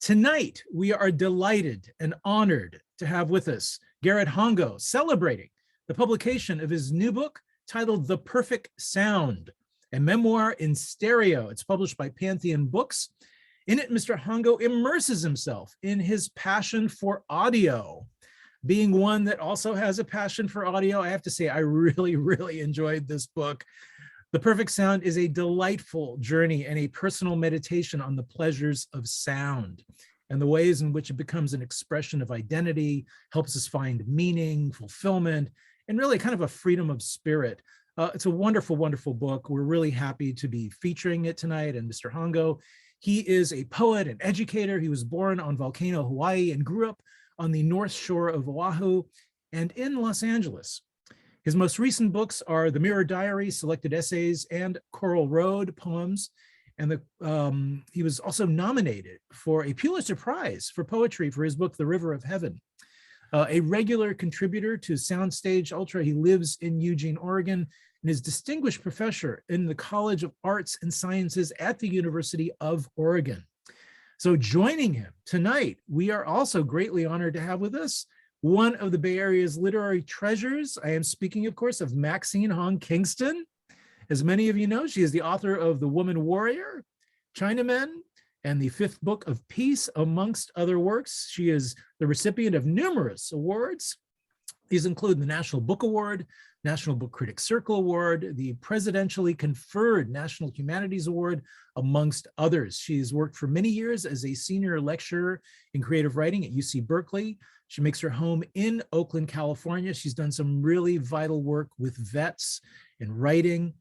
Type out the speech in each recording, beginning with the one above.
Tonight, we are delighted and honored to have with us Garrett Hongo, celebrating the publication of his new book titled The Perfect Sound, a memoir in stereo. It's published by Pantheon Books. In it, Mr. Hongo immerses himself in his passion for audio. Being one that also has a passion for audio, I have to say I really enjoyed this book. The Perfect Sound is a delightful journey and a personal meditation on the pleasures of sound and the ways in which it becomes an expression of identity, helps us find meaning, fulfillment, and really kind of a freedom of spirit. It's a wonderful book. We're really happy to be featuring it tonight. And Mr. Hongo, he is a poet and educator. He was born on Volcano, Hawaii, and grew up on the North Shore of Oahu and in Los Angeles. His most recent books are The Mirror Diary, Selected Essays, and Coral Road Poems. And he was also nominated for a Pulitzer Prize for poetry for his book, The River of Heaven. A regular contributor to Soundstage Ultra, he lives in Eugene, Oregon, and is distinguished professor in the College of Arts and Sciences at the University of Oregon. So joining him tonight, we are also greatly honored to have with us one of the Bay Area's literary treasures. I am speaking, of course, of Maxine Hong Kingston. As many of you know, she is the author of The Woman Warrior, Chinamen, and the Fifth Book of Peace, amongst other works. She is the recipient of numerous awards. These include the National Book Award, National Book Critics Circle Award, the presidentially conferred National Humanities Award, amongst others. She's worked for many years as a senior lecturer in creative writing at UC Berkeley. She makes her home in Oakland, California. She's done some really vital work with vets in writing.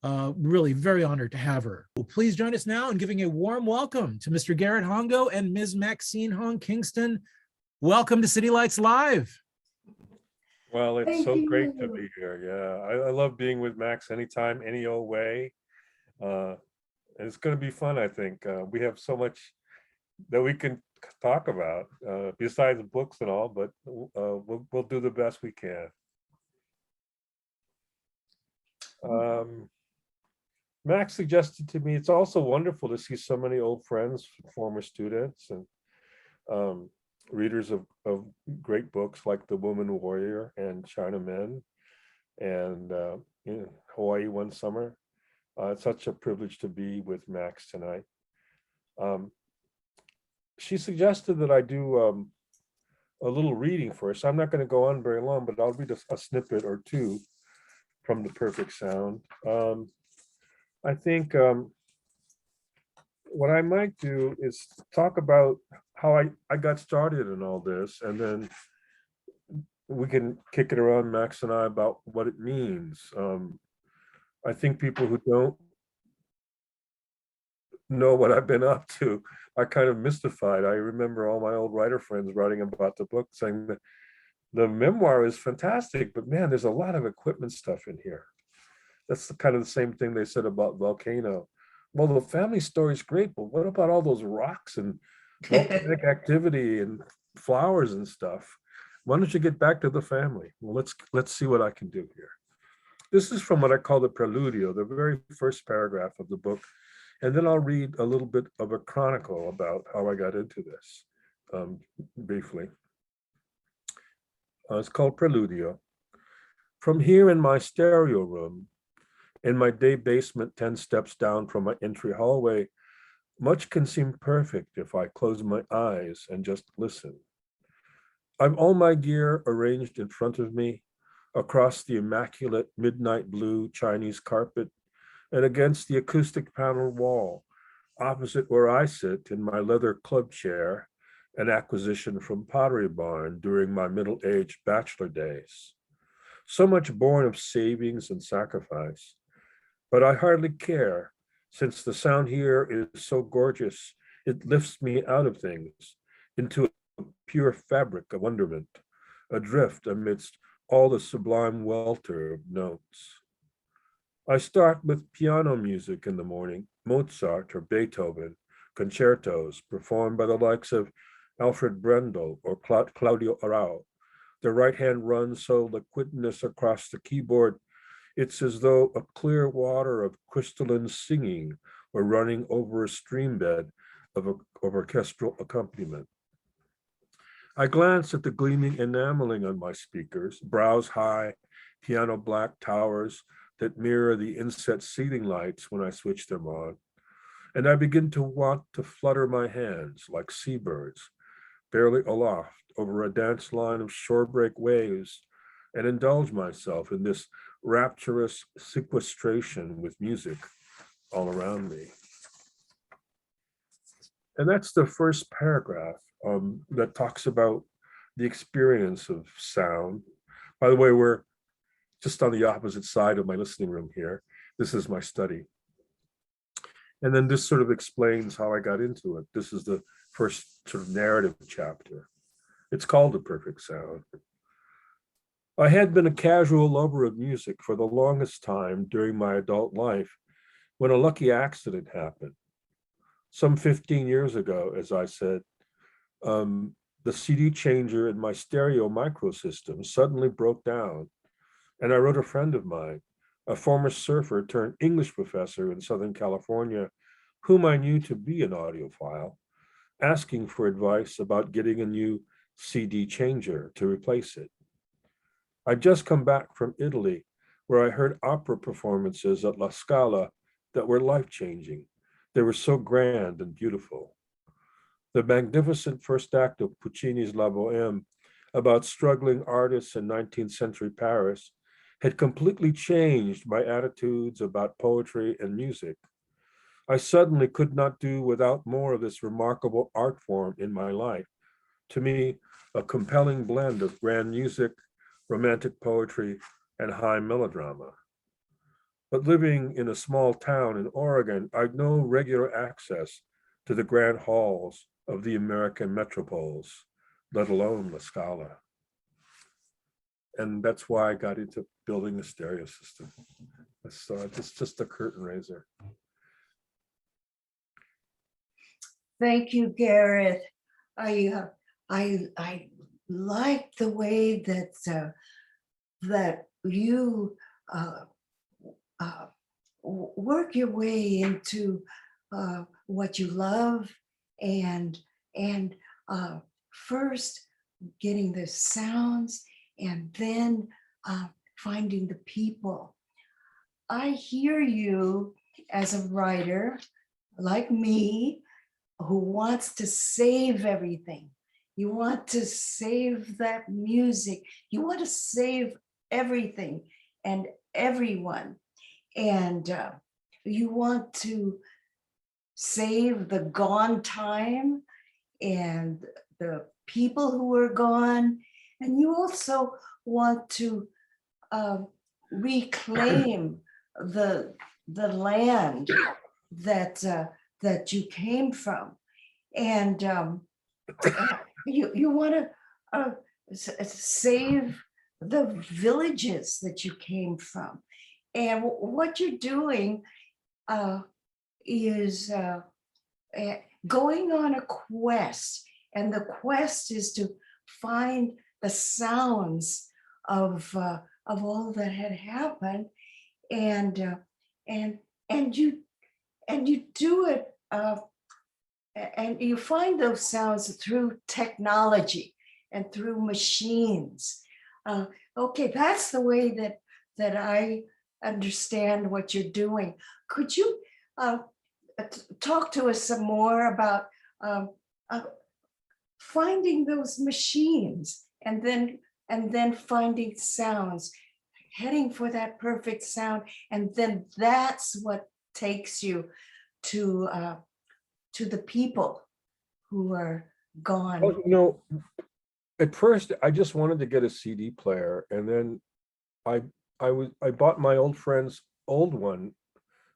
Really very honored to have her. Well, please join us now in giving a warm welcome to Mr. Garrett Hongo and Ms. Maxine Hong Kingston. Welcome to City Lights Live. Well, it's so great to be here. Yeah, I love being with Max anytime, any old way. And it's going to be fun, I think. We have so much that we can talk about besides books and all, but we'll do the best we can. Max suggested to me, it's also wonderful to see so many old friends, former students, and readers of great books like The Woman Warrior and Chinamen and in Hawaii One Summer. It's such a privilege to be with Max tonight. She suggested that I do a little reading first. I'm not going to go on very long, but I'll read a snippet or two from The Perfect Sound. I think what I might do is talk about how I got started in all this, and then we can kick it around, Max and I, about what it means. I think people who don't know what I've been up to are kind of mystified. I remember all my old writer friends writing about the book saying that the memoir is fantastic, but man, there's a lot of equipment stuff in here. That's kind of the same thing they said about Volcano. Well, the family story is great, but what about all those rocks and volcanic activity and flowers and stuff? Why don't you get back to the family? Well, let's see what I can do here. This is from what I call the Preludio, the very first paragraph of the book. And then I'll read a little bit of a chronicle about how I got into this, briefly. It's called Preludio. From here in my stereo room, in my day basement 10 steps down from my entry hallway, much can seem perfect if I close my eyes and just listen. I've all my gear arranged in front of me, across the immaculate midnight blue Chinese carpet, and against the acoustic panel wall, opposite where I sit in my leather club chair, an acquisition from Pottery Barn during my middle-aged bachelor days. So much born of savings and sacrifice. But I hardly care, since the sound here is so gorgeous, it lifts me out of things into a pure fabric of wonderment, adrift amidst all the sublime welter of notes. I start with piano music in the morning, Mozart or Beethoven, concertos performed by the likes of Alfred Brendel or Claudio Arau. The right hand runs so liquidinous across the keyboard, it's as though a clear water of crystalline singing were running over a stream bed of orchestral accompaniment. I glanced at the gleaming enameling on my speakers, brows high, piano black towers that mirror the inset ceiling lights when I switch them on. And I begin to want to flutter my hands like seabirds, barely aloft over a dance line of shorebreak waves, and indulge myself in this rapturous sequestration with music all around me. And that's the first paragraph that talks about the experience of sound. By the way, we're just on the opposite side of my listening room here. This is my study. And then this sort of explains how I got into it. This is the first sort of narrative chapter. It's called The Perfect Sound. I had been a casual lover of music for the longest time during my adult life when a lucky accident happened. Some 15 years ago, as I said, the CD changer in my stereo microsystem suddenly broke down. And I wrote a friend of mine, a former surfer turned English professor in Southern California, whom I knew to be an audiophile, asking for advice about getting a new CD changer to replace it. I'd just come back from Italy, where I heard opera performances at La Scala that were life-changing. They were so grand and beautiful. The magnificent first act of Puccini's La Bohème, about struggling artists in 19th century Paris, had completely changed my attitudes about poetry and music. I suddenly could not do without more of this remarkable art form in my life. To me, a compelling blend of grand music, romantic poetry, and high melodrama. But living in a small town in Oregon, I'd no regular access to the grand halls of the American metropoles, let alone La Scala. And that's why I got into building a stereo system. So it's just a curtain raiser. Thank you, Garrett. I like the way that that you work your way into what you love, and first getting the sounds, and then finding the people. I hear you as a writer like me who wants to save everything. You want to save that music. You want to save everything and everyone. And you want to save the gone time and the people who are gone. And you also want to reclaim the land that you came from. And you want to save the villages that you came from. And what you're doing is going on a quest. And the quest is to find the sounds of all that had happened, and you do it, and you find those sounds through technology and through machines. Okay, that's the way that I understand what you're doing. Could you talk to us some more about finding those machines, and then finding sounds, heading for that perfect sound, and then that's what takes you to the people who are gone? Well, at first I just wanted to get a CD player, and then I bought my old friend's old one,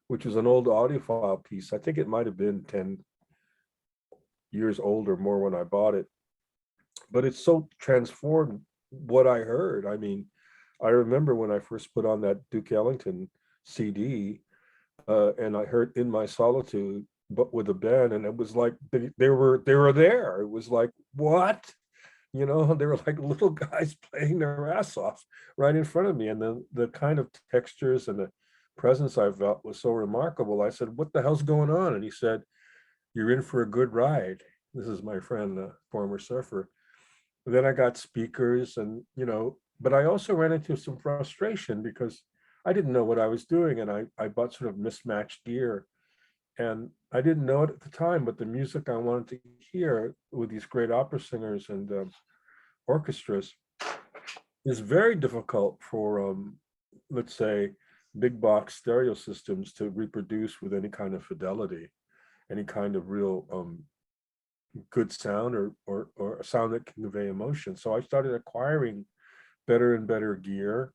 which was an old audiophile piece. I think it might have been 10 years old or more when I bought it, but it's so transformed what I heard. I mean, I remember when I first put on that Duke Ellington CD, and I heard In My Solitude, but with a band, and it was like they were there. It was like, what? They were like little guys playing their ass off right in front of me, and then the kind of textures and the presence I felt was so remarkable. I said, what the hell's going on? And he said, you're in for a good ride. This is my friend, a former surfer. And then I got speakers and, but I also ran into some frustration because I didn't know what I was doing, and I bought sort of mismatched gear. And I didn't know it at the time, but the music I wanted to hear with these great opera singers and orchestras is very difficult for, let's say, big box stereo systems to reproduce with any kind of fidelity, any kind of real good sound or a sound that can convey emotion. So I started acquiring better and better gear.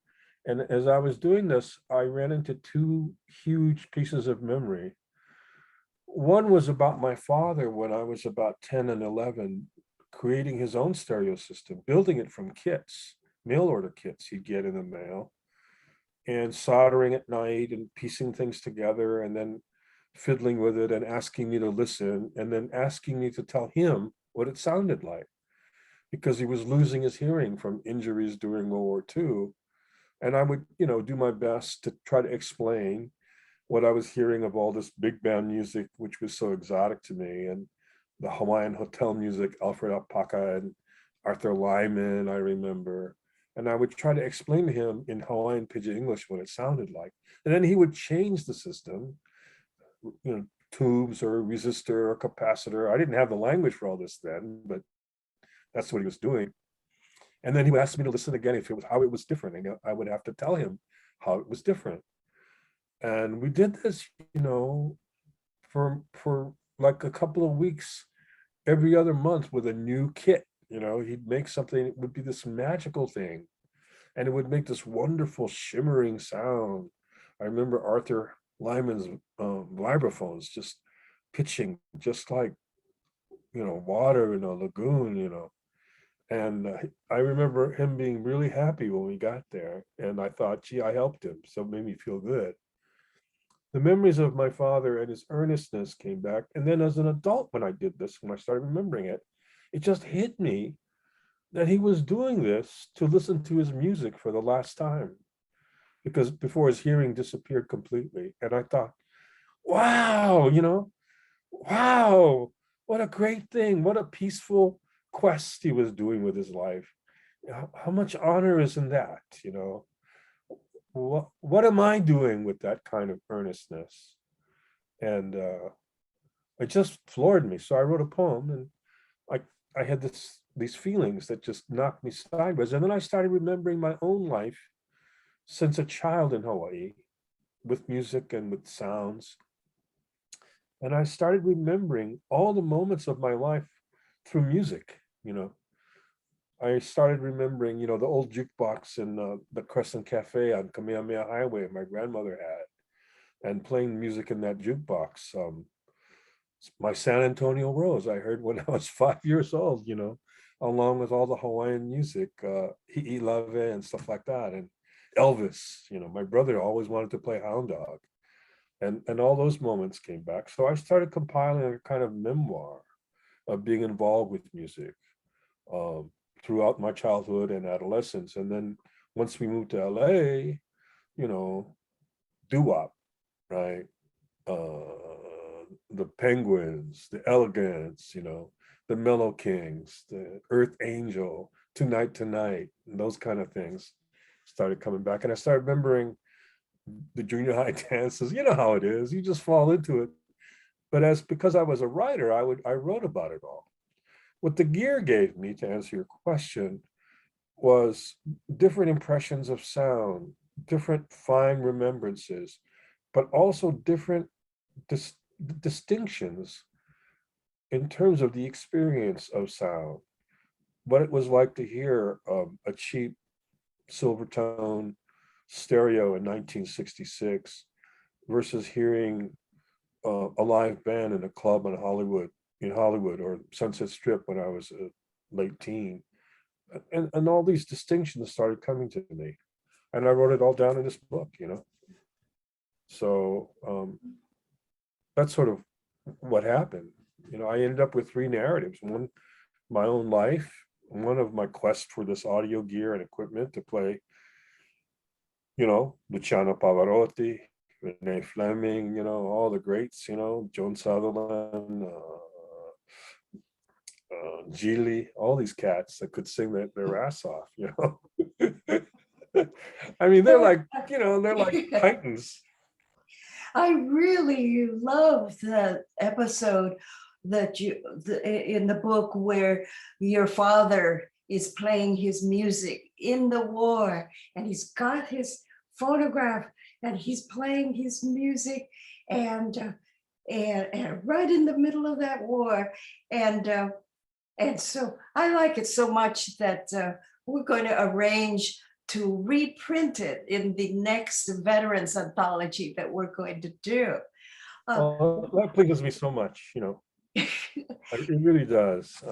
And as I was doing this, I ran into two huge pieces of memory. One was about my father when I was about 10 and 11, creating his own stereo system, building it from kits, mail order kits he'd get in the mail, and soldering at night and piecing things together, and then fiddling with it and asking me to listen, and then asking me to tell him what it sounded like, because he was losing his hearing from injuries during World War II. And I would, do my best to try to explain what I was hearing of all this big band music, which was so exotic to me, and the Hawaiian hotel music, Alfred Apaka and Arthur Lyman, I remember. And I would try to explain to him in Hawaiian Pidgin English what it sounded like. And then he would change the system, tubes or resistor or capacitor. I didn't have the language for all this then, but that's what he was doing. And then he would ask me to listen again if it was how it was different. And I would have to tell him how it was different. And we did this, for like a couple of weeks, every other month with a new kit. He'd make something, it would be this magical thing. And it would make this wonderful shimmering sound. I remember Arthur Lyman's vibraphones just pitching just like, water in a lagoon, And I remember him being really happy when we got there. And I thought, gee, I helped him. So it made me feel good. The memories of my father and his earnestness came back. And then as an adult, when I did this, when I started remembering it, it just hit me that he was doing this to listen to his music for the last time, because before his hearing disappeared completely. And I thought, wow, wow, what a great thing. What a peaceful quest he was doing with his life. How much honor is in that, What am I doing with that kind of earnestness? And it just floored me. So I wrote a poem, and I had these feelings that just knocked me sideways. And then I started remembering my own life since a child in Hawaii, with music and with sounds. And I started remembering all the moments of my life through music. I started remembering, the old jukebox in the Crescent Cafe on Kamehameha Highway my grandmother had, and playing music in that jukebox. My San Antonio Rose I heard when I was 5 years old, along with all the Hawaiian music, Hi'i Lave and stuff like that. And Elvis, my brother always wanted to play Hound Dog. And all those moments came back. So I started compiling a kind of memoir of being involved with music throughout my childhood and adolescence. And then once we moved to LA, doo-wop, right? The Penguins, the Elegants, the Mellow Kings, the Earth Angel, Tonight Tonight, and those kind of things started coming back. And I started remembering the junior high dances. You know how it is, you just fall into it. But because I was a writer, I wrote about it all. What the gear gave me, to answer your question, was different impressions of sound, different fine remembrances, but also different distinctions in terms of the experience of sound. What it was like to hear a cheap Silvertone stereo in 1966 versus hearing a live band in a club in Hollywood or Sunset Strip when I was a late teen. And all these distinctions started coming to me. And I wrote it all down in this book, So that's sort of what happened. I ended up with three narratives: one, my own life; one of my quest for this audio gear and equipment to play, Luciano Pavarotti, Renee Fleming, all the greats, Joan Sutherland, Geely, all these cats that could sing their ass off, I mean, they're like titans. I really love the episode that in the book where your father is playing his music in the war, and he's got his phonograph and he's playing his music, and right in the middle of that war, and so I like it so much that we're going to arrange to reprint it in the next Veterans Anthology that we're going to do. That pleases me so much, it really does.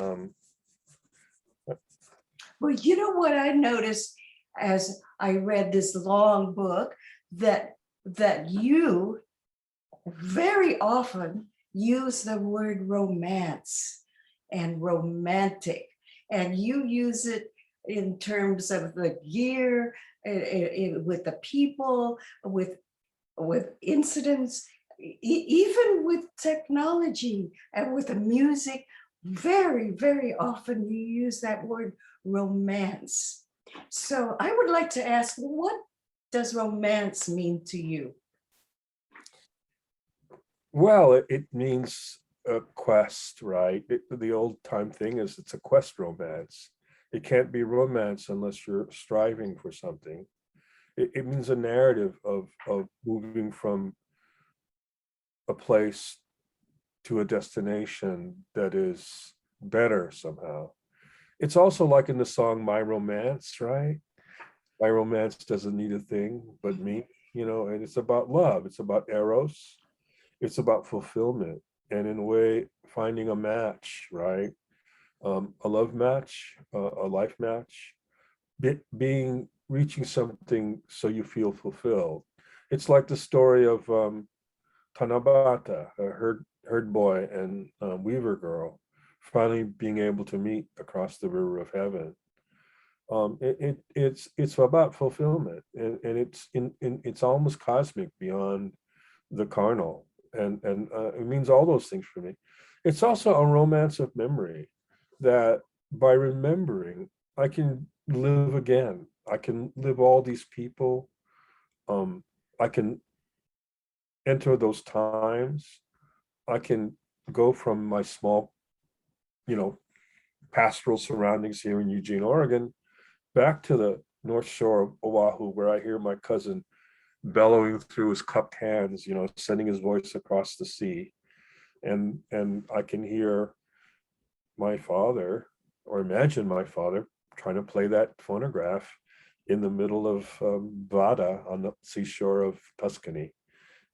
Well, you know what I noticed as I read this long book, that you very often use the word romance and romantic, and you use it in terms of the gear, with the people, with incidents, even with technology and with the music. Very, very often you use that word romance. So I would like to ask, what does romance mean to you? Well, it means a quest, right? The old time thing is it's a quest romance. It can't be romance unless you're striving for something. It means a narrative of moving from a place to a destination that is better somehow. It's also like in the song My Romance, right? My romance doesn't need a thing but me, and it's about love. It's about eros. It's about fulfillment, and in a way, finding a match, right? A love match, a life match, reaching something so you feel fulfilled. It's like the story of Tanabata, a herd boy and weaver girl, finally being able to meet across the river of heaven. It's about fulfillment, and it's almost cosmic beyond the carnal, and it means all those things for me. It's also a romance of memory, that by remembering, I can live again. I can live all these people. I can enter those times. I can go from my small, pastoral surroundings here in Eugene, Oregon, back to the North Shore of Oahu, where I hear my cousin bellowing through his cupped hands, sending his voice across the sea. And I can hear my father, or imagine my father, trying to play that phonograph in the middle of Vada on the seashore of Tuscany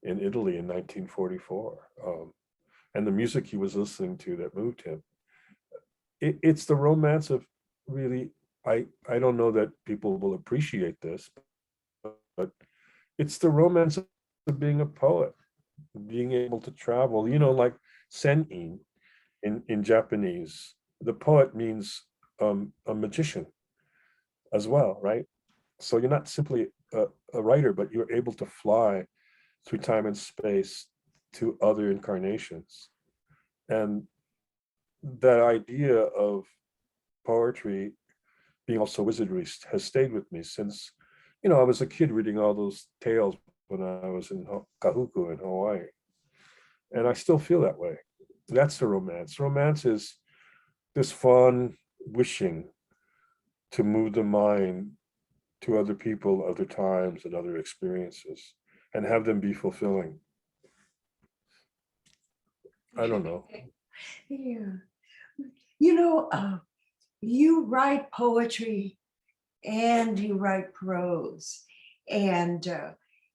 in Italy in 1944. And the music he was listening to that moved him. It's the romance of really, I don't know that people will appreciate this, but it's the romance of being a poet, being able to travel, like Sen-in in Japanese. The poet means a magician as well, right? So you're not simply a writer, but you're able to fly through time and space to other incarnations. And that idea of poetry being also wizardry has stayed with me since, I was a kid reading all those tales when I was in Kahuku in Hawaii. And I still feel that way. That's the romance. Romance is this fun wishing to move the mind to other people, other times, and other experiences, and have them be fulfilling. I don't know. Yeah. You write poetry and you write prose, and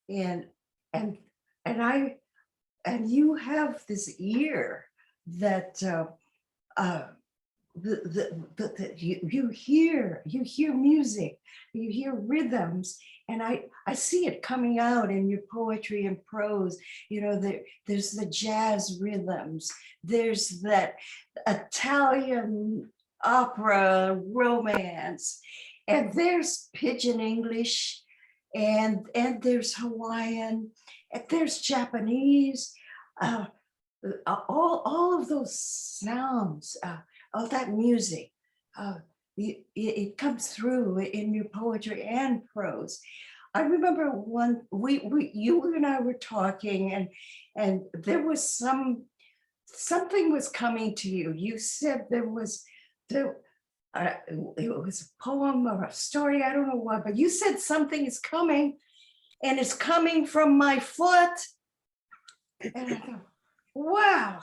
you have this ear that you hear music, you hear rhythms, and I see it coming out in your poetry and prose. There's the jazz rhythms, there's that Italian opera romance, and there's Pidgin English, and there's Hawaiian, there's Japanese, all of those sounds, all that music, it comes through in your poetry and prose. I remember you and I were talking, and there was something was coming to you. You said it was a poem or a story, I don't know what, but you said something is coming, and it's coming from my foot. And I thought, wow.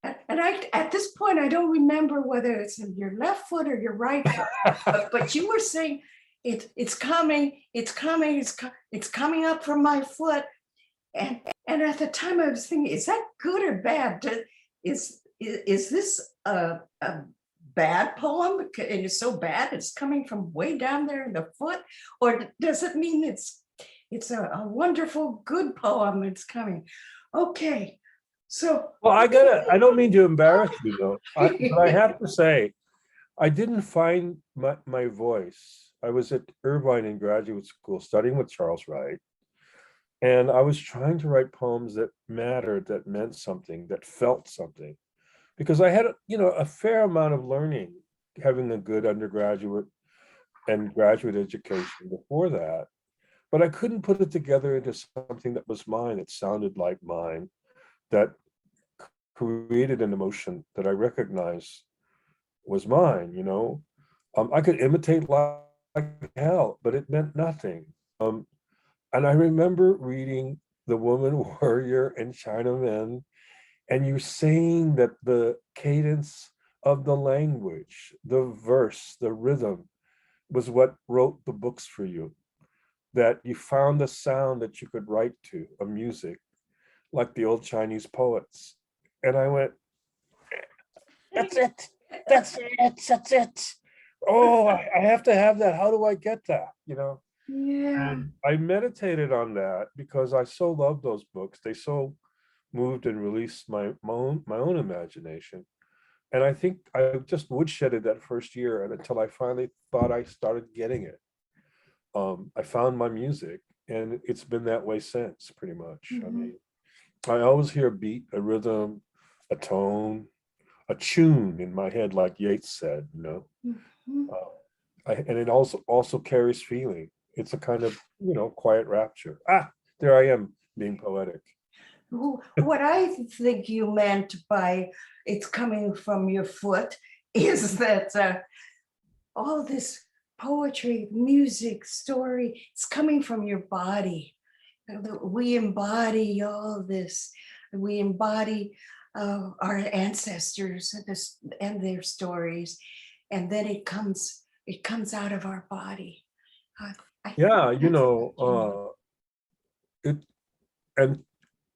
And at this point, I don't remember whether it's in your left foot or your right foot, but you were saying it's coming up from my foot. And at the time I was thinking, is that good or bad? Is this a bad poem? And it's so bad, it's coming from way down there in the foot? Or does it mean it's a wonderful, good poem it's coming? Okay. So, well, I don't mean to embarrass you though, but I have to say, I didn't find my voice. I was at Irvine in graduate school studying with Charles Wright, and I was trying to write poems that mattered, that meant something, that felt something, because I had, a fair amount of learning, having a good undergraduate and graduate education before that, but I couldn't put it together into something that was mine, that sounded like mine, that created an emotion that I recognized was mine, I could imitate like hell, but it meant nothing. And I remember reading The Woman Warrior and Chinamen, and you're saying that the cadence of the language, the verse, the rhythm was what wrote the books for you, that you found a sound that you could write to, a music, like the old Chinese poets. And I went, that's it. Oh, I have to have that. How do I get that? yeah. And I meditated on that because I so loved those books. They so moved and released my own imagination. And I think I just woodshedded that first year, and until I finally thought I started getting it. I found my music, and it's been that way since, pretty much. I mean, I always hear a beat, a rhythm, a tone, a tune in my head, like Yeats said, and it also carries feeling. It's a kind of, quiet rapture. There I am being poetic. What I think you meant by it's coming from your foot is that all this poetry, music, story, it's coming from your body. We embody all this. We embody our ancestors and their stories, and then it comes out of our body. It and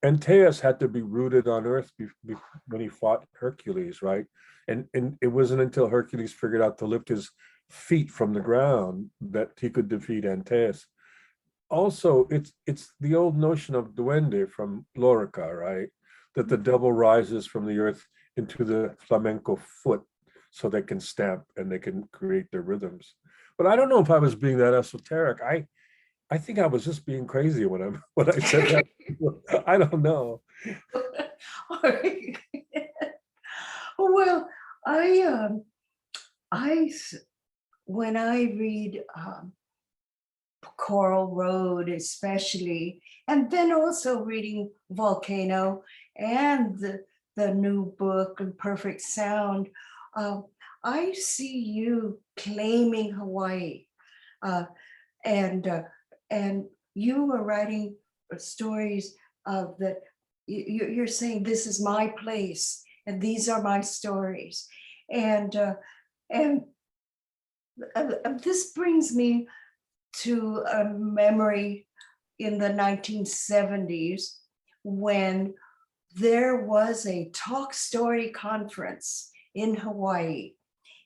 Antaeus had to be rooted on earth when he fought Hercules, right? And it wasn't until Hercules figured out to lift his feet from the ground that he could defeat Antaeus. Also, it's the old notion of duende from Lorica, right? That the devil rises from the earth into the flamenco foot so they can stamp and they can create their rhythms. But I don't know if I was being that esoteric. I think I was just being crazy when I said that. I don't know. Well, when I read Coral Road, especially, and then also reading Volcano and the new book and Perfect Sound, I see you claiming Hawaii, and you were writing stories that you're saying, this is my place and these are my stories, and this brings me to a memory in the 1970s when there was a talk story conference in Hawaii.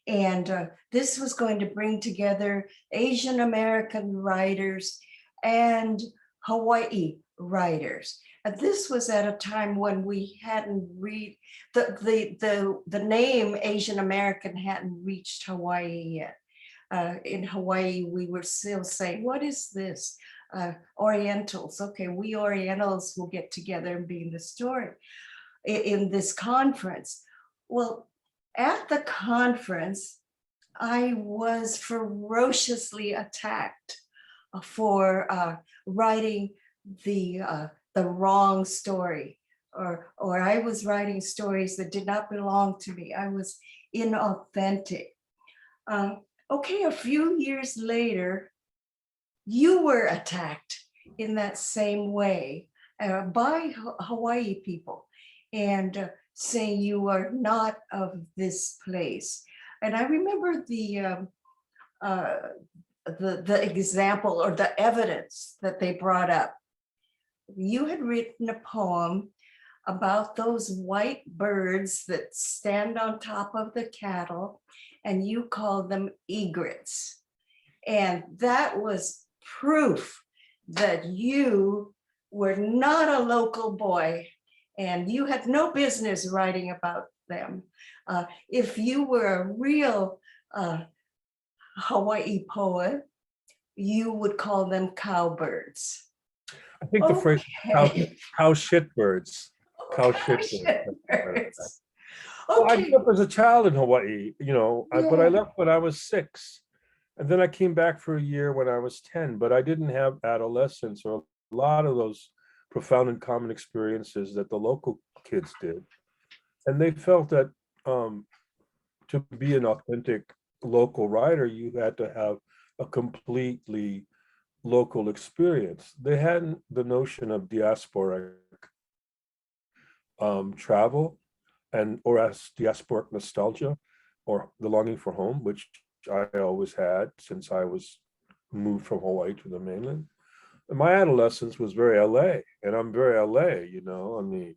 And this was going to bring together Asian American writers and Hawaiʻi writers. And this was at a time when we hadn't the name Asian American hadn't reached Hawaii yet. In Hawaii, we were still saying, what is this? Orientals. Okay, we Orientals will get together and be in the story in this conference. Well, at the conference, I was ferociously attacked for writing the wrong story, or I was writing stories that did not belong to me. I was inauthentic. Okay, a few years later, you were attacked in that same way by Hawaii people, and saying you are not of this place. And I remember the example or the evidence that they brought up. You had written a poem about those white birds that stand on top of the cattle, and you called them egrets. And that was proof that you were not a local boy and you had no business writing about them. If you were a real Hawaii poet, you would call them cowbirds. I think the phrase cow shit birds. Cow shit birds. Well, I grew up as a child in Hawaii, you know, but I left when I was 6. And then I came back for a year when I was 10, but I didn't have adolescence or a lot of those profound and common experiences that the local kids did. And they felt that to be an authentic local writer, you had to have a completely local experience. They hadn't the notion of diasporic travel or as diasporic nostalgia or the longing for home, which I always had since I was moved from Hawaii to the mainland. And my adolescence was very LA, and I'm very LA, you know. I mean,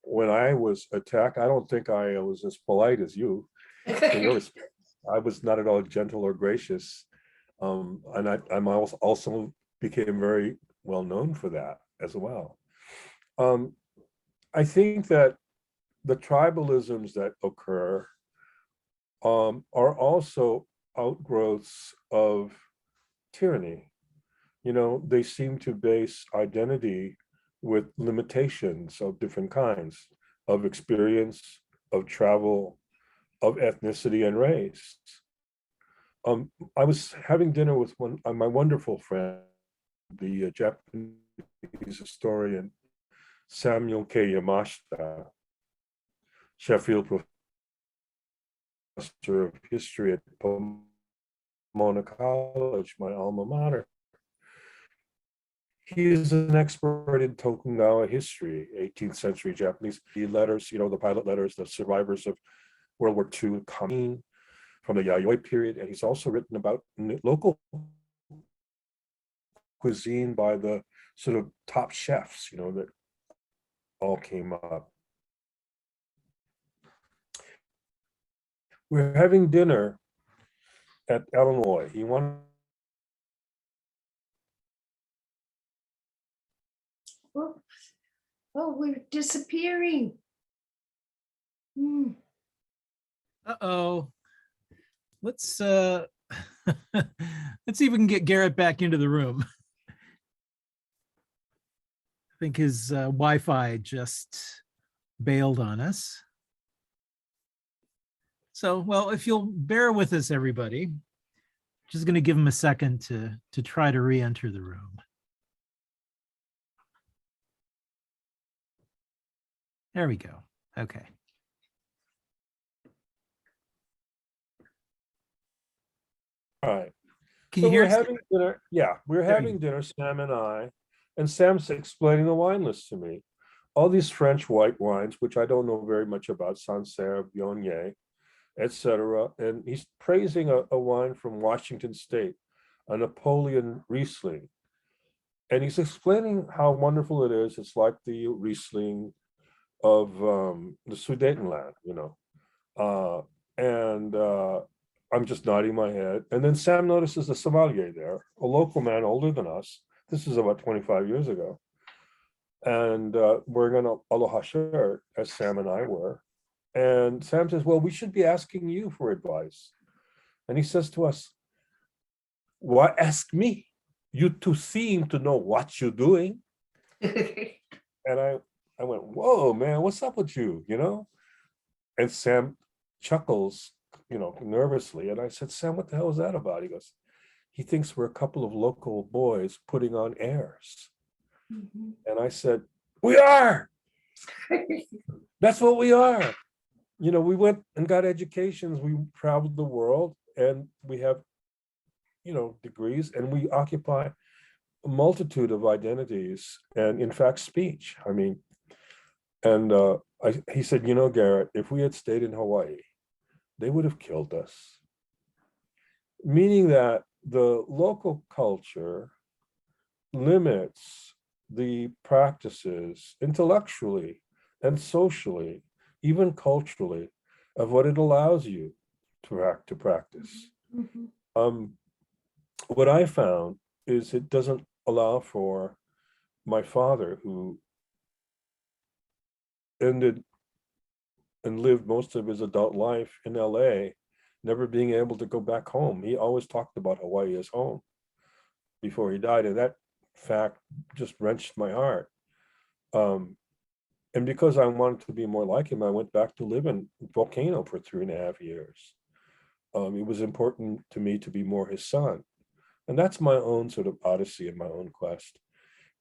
when I was attacked, I don't think I was as polite as you. I was not at all gentle or gracious. And I'm also became very well known for that as well. I think that the tribalisms that occur are also outgrowths of tyranny. You know, they seem to base identity with limitations of different kinds, of experience, of travel, of ethnicity and race. I was having dinner with my wonderful friend, the Japanese historian, Samuel K. Yamashita, Sheffield professor of history at Pomona College, my alma mater. He is an expert in Tokugawa history, 18th century Japanese letters, you know, the pilot letters, the survivors of World War II, coming from the Yayoi period. And he's also written about local cuisine by the sort of top chefs, you know, that all came up. We're having dinner at Illinois. He wanted. Oh, we're disappearing. Uh-oh. Let's let's see if we can get Garrett back into the room. I think his Wi-Fi just bailed on us. So, well, if you'll bear with us, everybody, just going to give him a second to try to re-enter the room. There we go. Okay. All right. Can you hear us? Having dinner. Yeah, we're having dinner, Sam and I, and Sam's explaining the wine list to me. All these French white wines, which I don't know very much about, Sancerre, Viognier, etc. And he's praising a wine from Washington State, a Napoleon Riesling. And he's explaining how wonderful it is. It's like the Riesling of the Sudetenland, you know. I'm just nodding my head. And then Sam notices a sommelier there, a local man older than us. This is about 25 years ago. And wearing an aloha shirt, as Sam and I were. And Sam says, well, we should be asking you for advice. And he says to us, why ask me? You two seem to know what you're doing. And I went, whoa, man, what's up with you? And Sam chuckles, nervously. And I said, Sam, what the hell is that about? He goes, he thinks we're a couple of local boys putting on airs. Mhm. And I said, we are. That's what we are. We went and got educations. We traveled the world, and we have, degrees, and we occupy a multitude of identities and, in fact, speech. And he said, Garrett, if we had stayed in Hawaii, they would have killed us. Meaning that the local culture limits the practices intellectually and socially, even culturally, of what it allows you to practice. Mhm. What I found is it doesn't allow for my father, who ended and lived most of his adult life in LA, never being able to go back home. He always talked about Hawaii as home before he died, and that fact just wrenched my heart. And because I wanted to be more like him, I went back to live in Volcano for 3.5 years. It was important to me to be more his son. And that's my own sort of odyssey and my own quest.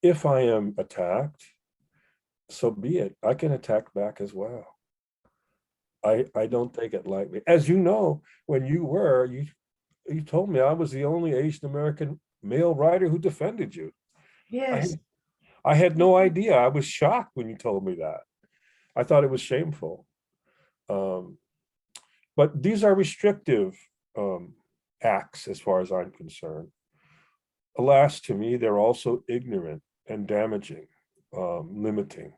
If I am attacked, so be it. I can attack back as well. I don't take it lightly. As you know, when you told me I was the only Asian American male writer who defended you. Yes. I had no idea. I was shocked when you told me that. I thought it was shameful. But these are restrictive acts as far as I'm concerned. Alas, to me, they're also ignorant and damaging, limiting.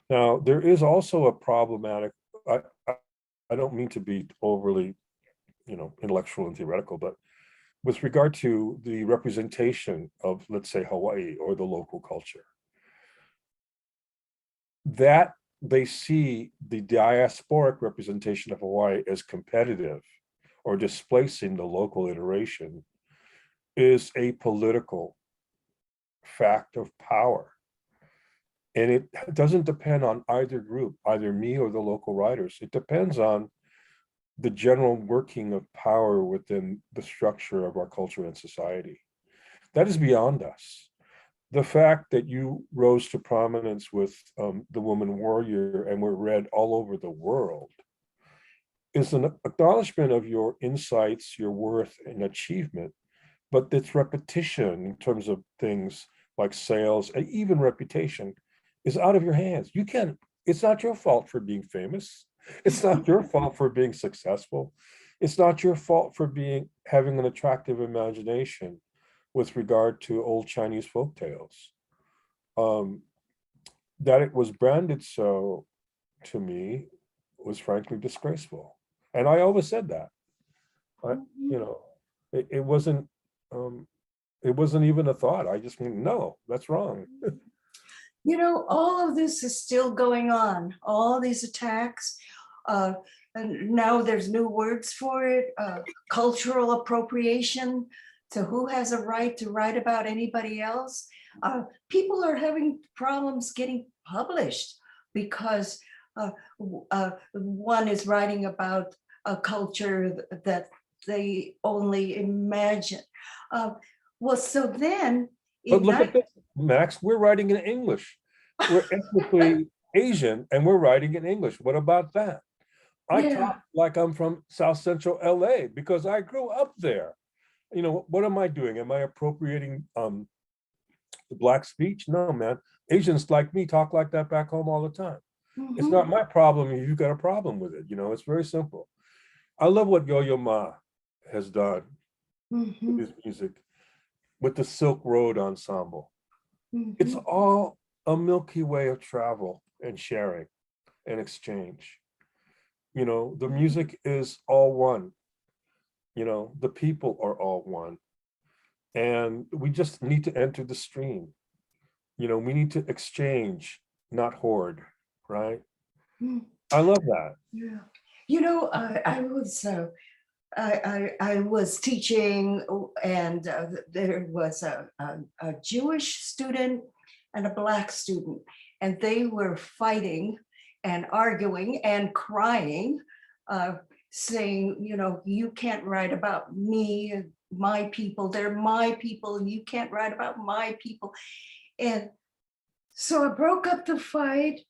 Now, there is also a problematic, I don't mean to be overly, intellectual and theoretical, but with regard to the representation of, let's say, Hawaii or the local culture, that they see the diasporic representation of Hawaii as competitive or displacing the local iteration is a political fact of power. And it doesn't depend on either group, either me or the local writers. It depends on the general working of power within the structure of our culture and society. That is beyond us. The fact that you rose to prominence with The Woman Warrior and were read all over the world is an acknowledgement of your insights, your worth, and achievement. But its repetition in terms of things like sales and even reputation is out of your hands. You can't, it's not your fault for being famous. It's not your fault for being successful. It's not your fault for having an attractive imagination with regard to old Chinese folk tales. That it was branded so, to me, was frankly disgraceful. And I always said that. It wasn't even a thought. I just mean, no, that's wrong. All of this is still going on, all these attacks. And now there's new words for it, cultural appropriation, to who has a right to write about anybody else. People are having problems getting published because one is writing about a culture that they only imagine. Well, so then, But look at this, Max, we're writing in English. We're ethnically Asian and we're writing in English. What about that? I talk like I'm from South Central LA because I grew up there. What am I doing? Am I appropriating the Black speech? No, man. Asians like me talk like that back home all the time. It's not my problem if you've got a problem with it. It's very simple. I love what Yo-Yo Ma has done with his music, with the Silk Road Ensemble. It's all a Milky Way of travel and sharing and exchange. The music is all one. The people are all one. And we just need to enter the stream. We need to exchange, not hoard, right? I love that. Yeah. I was I was teaching, and there was a Jewish student and a Black student, and they were fighting and arguing and crying, saying, you know, you can't write about me, my people, they're my people, and you can't write about my people. And so I broke up the fight,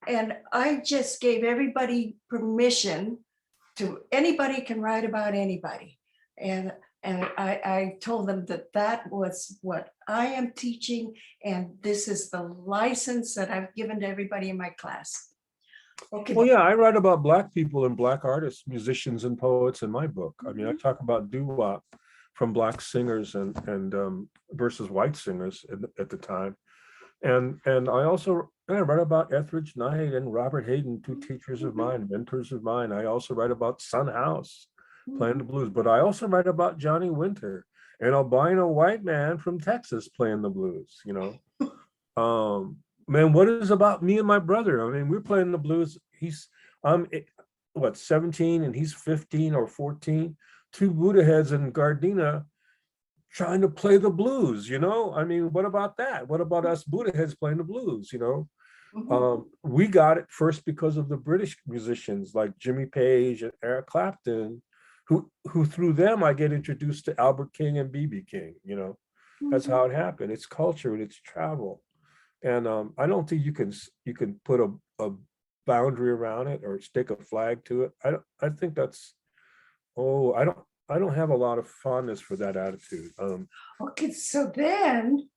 and I just gave everybody permission to, anybody can write about anybody. And I told them that that was what I am teaching, and this is the license that I've given to everybody in my class. Okay. Well, yeah, I write about Black people and Black artists, musicians and poets in my book. I mean, I talk about doo-wop from Black singers and versus white singers at the time. And I also write about Etheridge Knight and Robert Hayden, two teachers of mine, mentors of mine. I also write about Son House playing the blues, but I also write about Johnny Winter, an albino white man from Texas playing the blues, you know. Man, what is about me and my brother? I mean, we're playing the blues. I'm 17 and he's 15 or 14, two Buddha heads in Gardena trying to play the blues, you know? I mean, what about that? What about us Buddha heads playing the blues, you know? We got it first because of the British musicians like Jimmy Page and Eric Clapton, who through them I get introduced to Albert King and B.B. King, you know? That's how it happened. It's culture and it's travel. And I don't think you can put a boundary around it or stick a flag to it. I think that's, I don't have a lot of fondness for that attitude. Okay, so then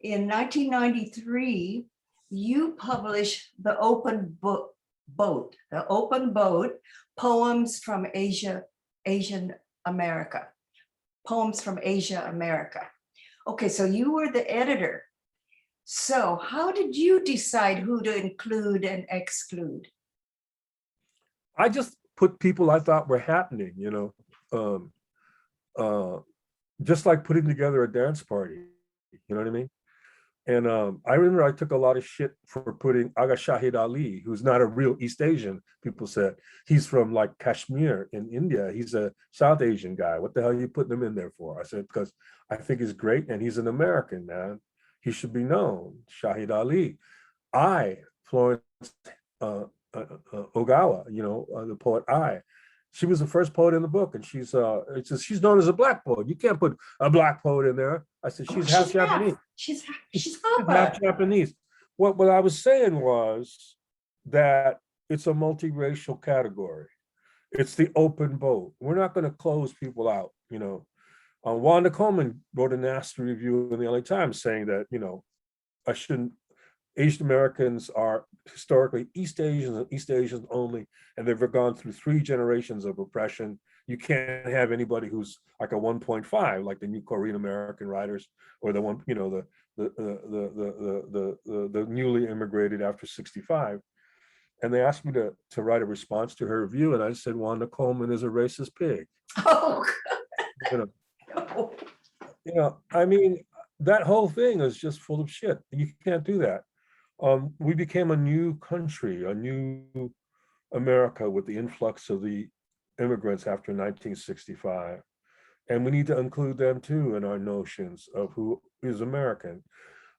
in 1993, you published The Open Boat, Poems from Asian America. Poems from Asia America. Okay, so you were the editor. So how did you decide who to include and exclude? I just put people I thought were happening, you know, just like putting together a dance party, you know what I mean? And I remember I took a lot of shit for putting Aga Shahid Ali, who's not a real East Asian, people said. He's from like Kashmir in India. He's a South Asian guy. What the hell are you putting him in there for? I said, because I think he's great and he's an American, man. He should be known, Shahid Ali. Florence Ogawa, you know, the poet she was the first poet in the book, and she's known as a Black poet. You can't put a Black poet in there. I said, she's half Japanese. She's half Japanese. What I was saying was that it's a multiracial category. It's the open boat. We're not going to close people out, you know. Wanda Coleman wrote a nasty review in the LA Times saying that, you know, Asian Americans are historically East Asians and East Asians only, and they've gone through 3 generations of oppression. You can't have anybody who's like a 1.5, like the new Korean American writers, or the one, you know, the newly immigrated after 65. And they asked me to write a response to her review, and I said, Wanda Coleman is a racist pig. Oh, you know. You know, I mean, that whole thing is just full of shit. You can't do that. We became a new country, a new America with the influx of the immigrants after 1965. And we need to include them too in our notions of who is American.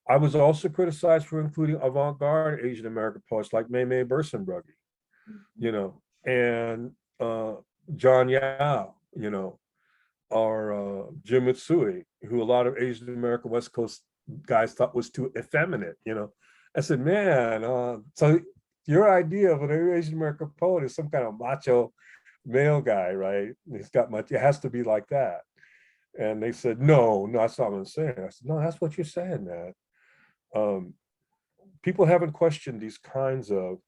I was also criticized for including avant-garde Asian American poets like May Bursenbrugge, you know, and John Yao, you know, or Jim Mitsui, who a lot of Asian American West Coast guys thought was too effeminate, you know. I said, man, so your idea of an Asian American poet is some kind of macho male guy, right? It has to be like that. And they said, no, that's not what I'm saying. I said, no, that's what you're saying, man. People haven't questioned these kinds of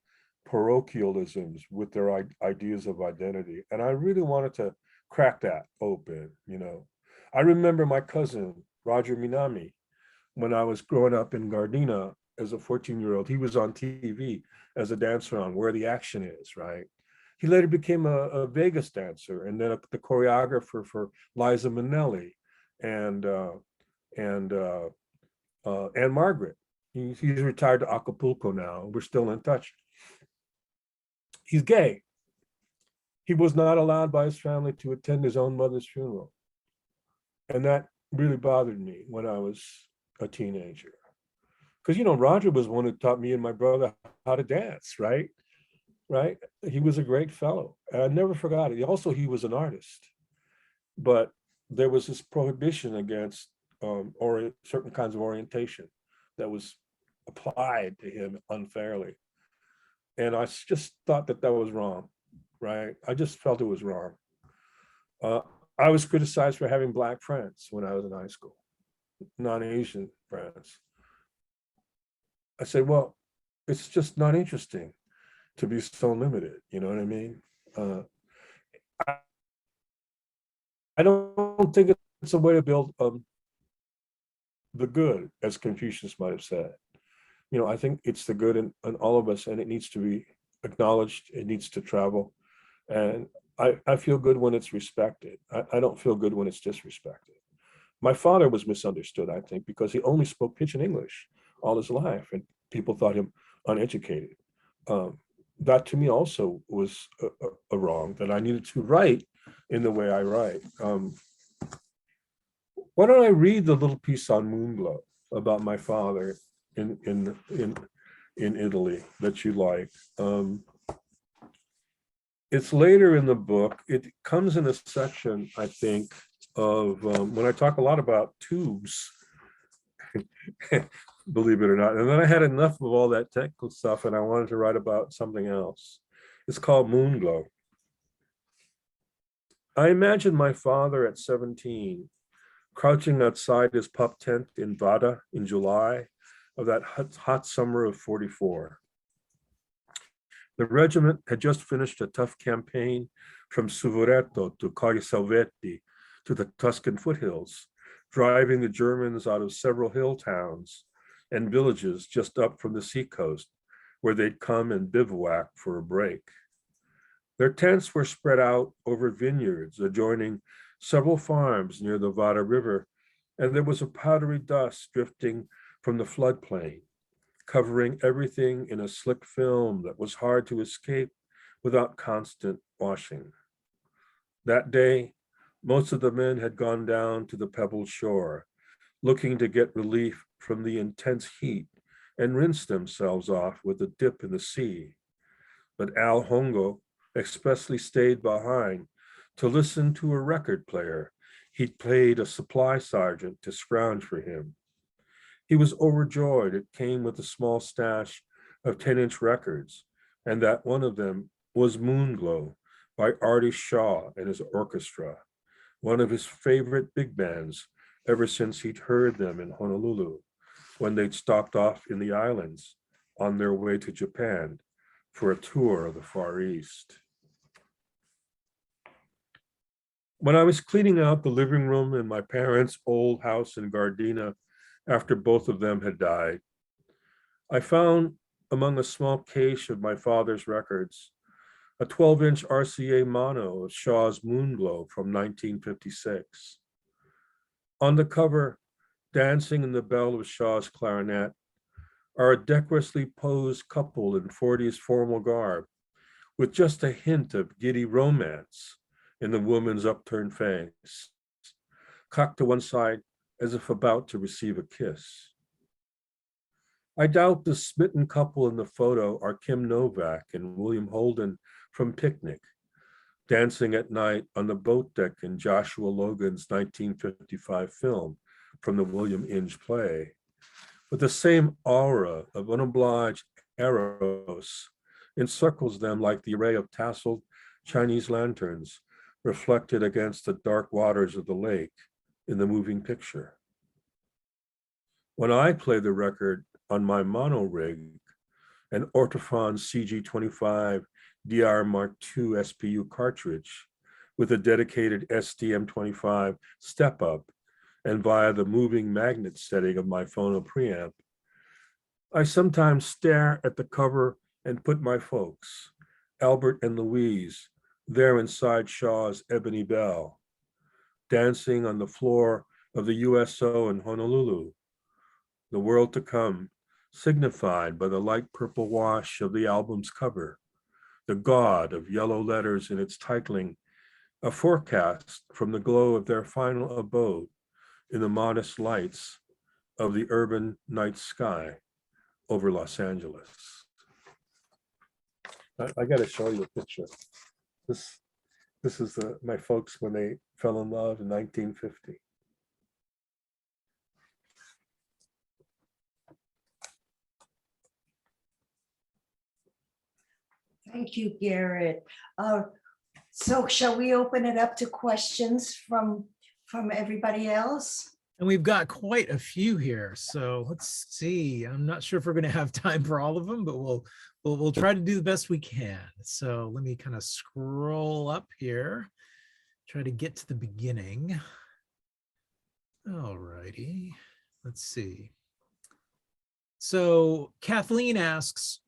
parochialisms with their ideas of identity. And I really wanted to crack that open, you know. I remember my cousin, Roger Minami, when I was growing up in Gardena as a 14-year-old, he was on TV as a dancer on Where the Action Is, right? He later became a Vegas dancer and then the choreographer for Liza Minnelli and Margaret. He's retired to Acapulco now. We're still in touch. He's gay. he was not allowed by his family to attend his own mother's funeral. And that really bothered me when I was a teenager. Because, Roger was one who taught me and my brother how to dance, right? Right? He was a great fellow. And I never forgot it. Also, he was an artist. But there was this prohibition against certain kinds of orientation that was applied to him unfairly. And I just thought that was wrong, right? I just felt it was wrong. I was criticized for having Black friends when I was in high school, non-Asian friends. I said, well, it's just not interesting to be so limited, you know what I mean? I don't think it's a way to build the good, as Confucius might have said. I think it's the good in all of us, and it needs to be acknowledged, it needs to travel. And I feel good when it's respected. I don't feel good when it's disrespected. My father was misunderstood, I think, because he only spoke pidgin English all his life, and people thought him uneducated. That to me also was a wrong, that I needed to write in the way I write. Why don't I read the little piece on Moonglow about my father in Italy that you like? It's later in the book. It comes in a section, I think, of when I talk a lot about tubes, believe it or not. And then I had enough of all that technical stuff and I wanted to write about something else. It's called Moonglow. I imagine my father at 17, crouching outside his pup tent in Vada in July of that hot summer of 44. The regiment had just finished a tough campaign from Suvoreto to Colli Salvetti to the Tuscan foothills, driving the Germans out of several hill towns and villages just up from the seacoast, where they'd come and bivouac for a break. Their tents were spread out over vineyards adjoining several farms near the Vada River, and there was a powdery dust drifting from the floodplain, covering everything in a slick film that was hard to escape without constant washing. That day, most of the men had gone down to the pebbled shore, looking to get relief from the intense heat and rinse themselves off with a dip in the sea. But Al Hongo expressly stayed behind to listen to a record player. He'd paid a supply sergeant to scrounge for him. He was overjoyed. It came with a small stash of 10-inch records, and that one of them was Moonglow by Artie Shaw and his orchestra, one of his favorite big bands ever since he'd heard them in Honolulu, when they'd stopped off in the islands on their way to Japan for a tour of the Far East. When I was cleaning out the living room in my parents' old house in Gardena, after both of them had died, I found among a small cache of my father's records a 12-inch RCA mono of Shaw's Moonglow from 1956. On the cover, dancing in the bell of Shaw's clarinet, are a decorously posed couple in 40s formal garb, with just a hint of giddy romance in the woman's upturned face, cocked to one side as if about to receive a kiss. I doubt the smitten couple in the photo are Kim Novak and William Holden from Picnic, dancing at night on the boat deck in Joshua Logan's 1955 film from the William Inge play, but the same aura of unobliged eros encircles them like the array of tasseled Chinese lanterns reflected against the dark waters of the lake in the moving picture. When I play the record on my mono rig, an Ortofon CG25 DR Mark II SPU cartridge with a dedicated STM25 step up and via the moving magnet setting of my phono preamp, I sometimes stare at the cover and put my folks, Albert and Louise, there inside Shaw's Ebony Bell, dancing on the floor of the USO in Honolulu, the world to come, signified by the light purple wash of the album's cover, the god of yellow letters in its titling, a forecast from the glow of their final abode in the modest lights of the urban night sky over Los Angeles. I got to show you a picture. This is my folks when they fell in love in 1950. Thank you, Garrett. So shall we open it up to questions from everybody else? And we've got quite a few here. So let's see. I'm not sure if we're going to have time for all of them, but we'll try to do the best we can. So let me kind of scroll up here, try to get to the beginning. All righty. Let's see. So Kathleen asks,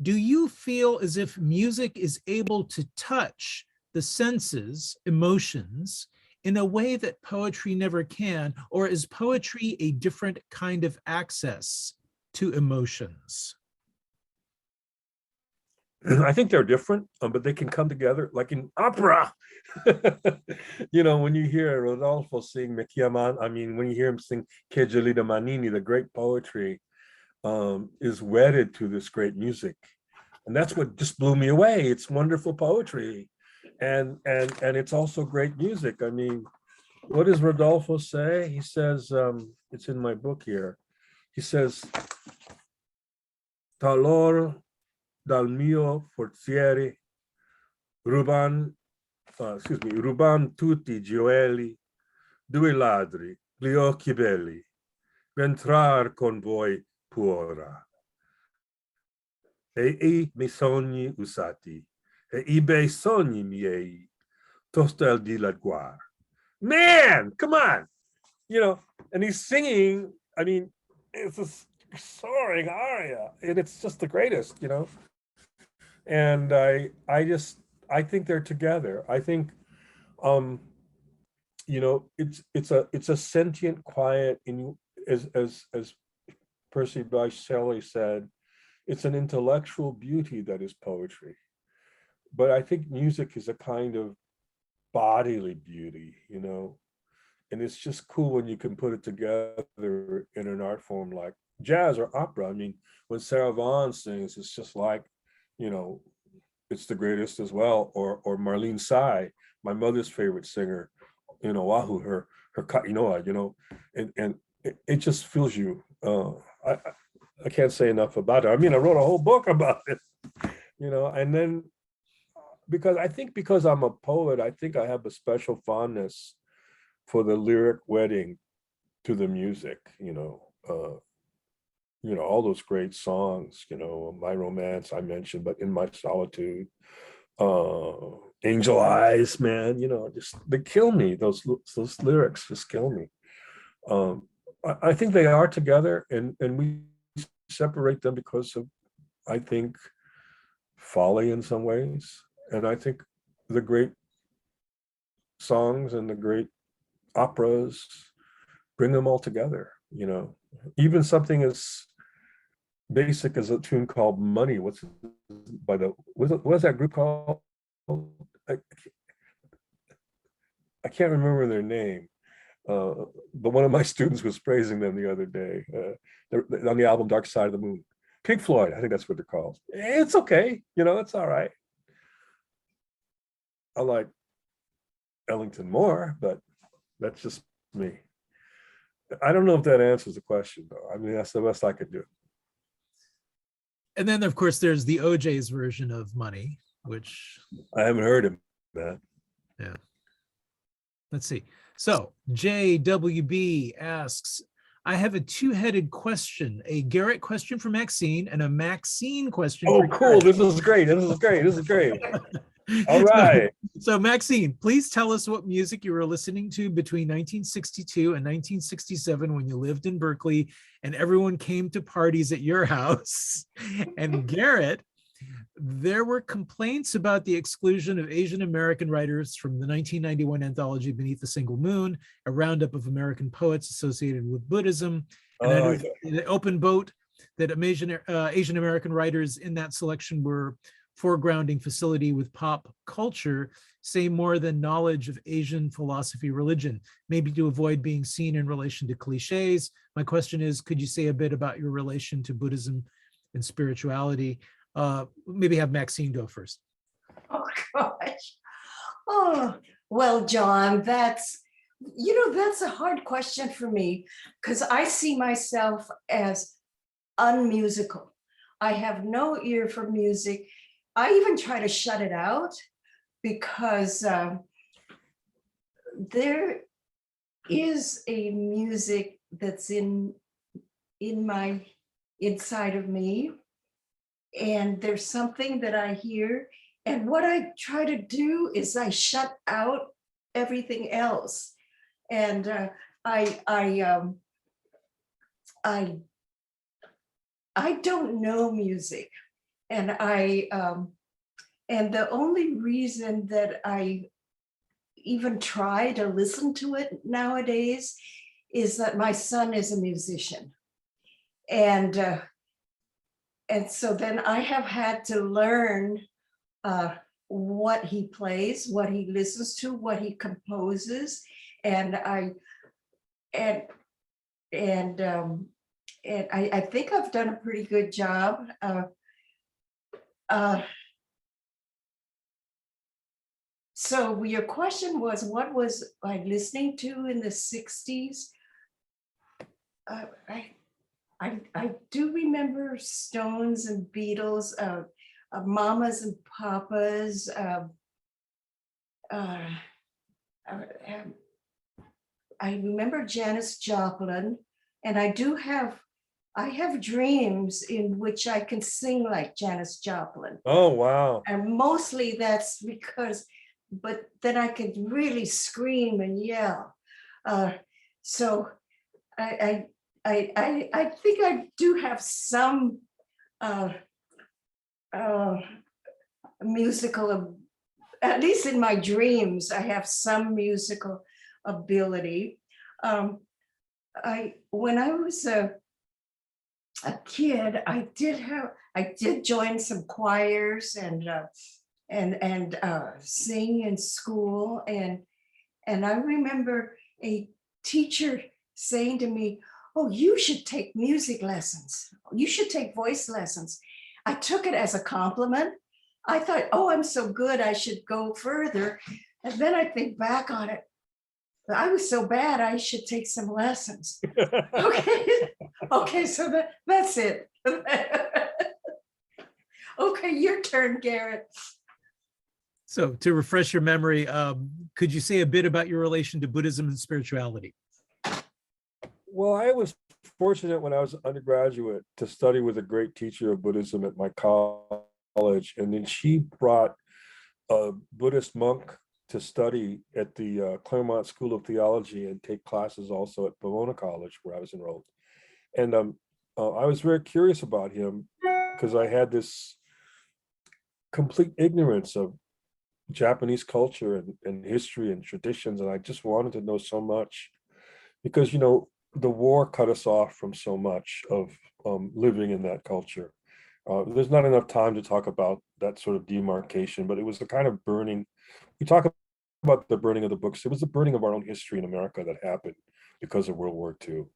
do you feel as if music is able to touch the senses, emotions, in a way that poetry never can, or is poetry a different kind of access to emotions? I think they're different, but they can come together like in opera. You know, when you hear Rodolfo sing Me Chiaman, I mean, when you hear him sing Che Gelida Manini, the great poetry is wedded to this great music. And that's what just blew me away. It's wonderful poetry. And it's also great music. I mean, what does Rodolfo say? He says, it's in my book here. He says, Talor dal mio forziere, ruban tutti gioeli, due ladri, gli occhi belli, ventrar con voi puora. E I miei sogni usati, e I bei sogni miei, tostel di laguar. Man, come on, you know, and he's singing, I mean, it's a soaring aria, and it's just the greatest, you know. And I think they're together. I think, you know, it's a sentient quiet, as Percy Bysshe Shelley said, it's an intellectual beauty that is poetry. But I think music is a kind of bodily beauty, you know, and it's just cool when you can put it together in an art form like jazz or opera. I mean, when Sarah Vaughan sings, it's just like, you know, it's the greatest as well. Or Marlene Tsai, my mother's favorite singer in Oahu, her Ka'inoa, you know, and it just fills you. I can't say enough about it. I mean, I wrote a whole book about it, you know, and then because I'm a poet, I think I have a special fondness for the lyric wedding to the music, you know, all those great songs, you know, My Romance I mentioned, but In My Solitude, Angel Eyes, man, you know, just they kill me. Those lyrics just kill me. I think they are together, and we separate them because of, I think, folly in some ways. And I think the great songs and the great operas bring them all together, you know. Even something as basic as a tune called Money, what's that group called? I can't remember their name, but one of my students was praising them the other day. They're on the album Dark Side of the Moon. Pink Floyd, I think that's what they're called. It's okay, you know, it's all right. I like Ellington more, but that's just me. I don't know if that answers the question, though. I mean, that's the best I could do. And then, of course, there's the OJ's version of Money, which I haven't heard him, man. Yeah. Let's see. So JWB asks, I have a two-headed question, a Garrett question for Maxine and a Maxine question. Oh, for cool. Garrett. This is great. This is great. All right. So Maxine, please tell us what music you were listening to between 1962 and 1967 when you lived in Berkeley and everyone came to parties at your house. And Garrett, there were complaints about the exclusion of Asian American writers from the 1991 anthology Beneath the Single Moon, a roundup of American poets associated with Buddhism, and an open vote that Asian American writers in that selection were foregrounding facility with pop culture say more than knowledge of Asian philosophy, religion, maybe to avoid being seen in relation to cliches? My question is, could you say a bit about your relation to Buddhism and spirituality? Maybe have Maxine go first. Oh gosh. Oh, well, John, that's a hard question for me because I see myself as unmusical. I have no ear for music. I even try to shut it out because there is a music that's in my inside of me, and there's something that I hear, and what I try to do is I shut out everything else, and I don't know music, and and the only reason that I even try to listen to it nowadays is that my son is a musician, and so then I have had to learn what he plays, what he listens to, what he composes, and I think I've done a pretty good job. So your question was, what was I listening to in the 60s? I do remember Stones and Beatles, Mamas and Papas. I remember Janis Joplin, and I have dreams in which I can sing like Janis Joplin. Oh, wow. And mostly that's because, but then I could really scream and yell. So I think I do have some musical, at least in my dreams, I have some musical ability. When I was a kid, I did join some choirs and sing in school, and I remember a teacher saying to me, "Oh, you should take music lessons. You should take voice lessons." I took it as a compliment. I thought, "Oh, I'm so good, I should go further." And then I think back on it, I was so bad, I should take some lessons. Okay, so that's it. Okay, your turn, Garrett. So to refresh your memory, could you say a bit about your relation to Buddhism and spirituality? Well, I was fortunate when I was an undergraduate to study with a great teacher of Buddhism at my college. And then she brought a Buddhist monk to study at the Claremont School of Theology and take classes also at Pomona College, where I was enrolled. And I was very curious about him because I had this complete ignorance of Japanese culture and history and traditions. And I just wanted to know so much because, the war cut us off from so much of living in that culture. There's not enough time to talk about that sort of demarcation, but it was the kind of burning. We talk about the burning of the books. It was the burning of our own history in America that happened because of World War II.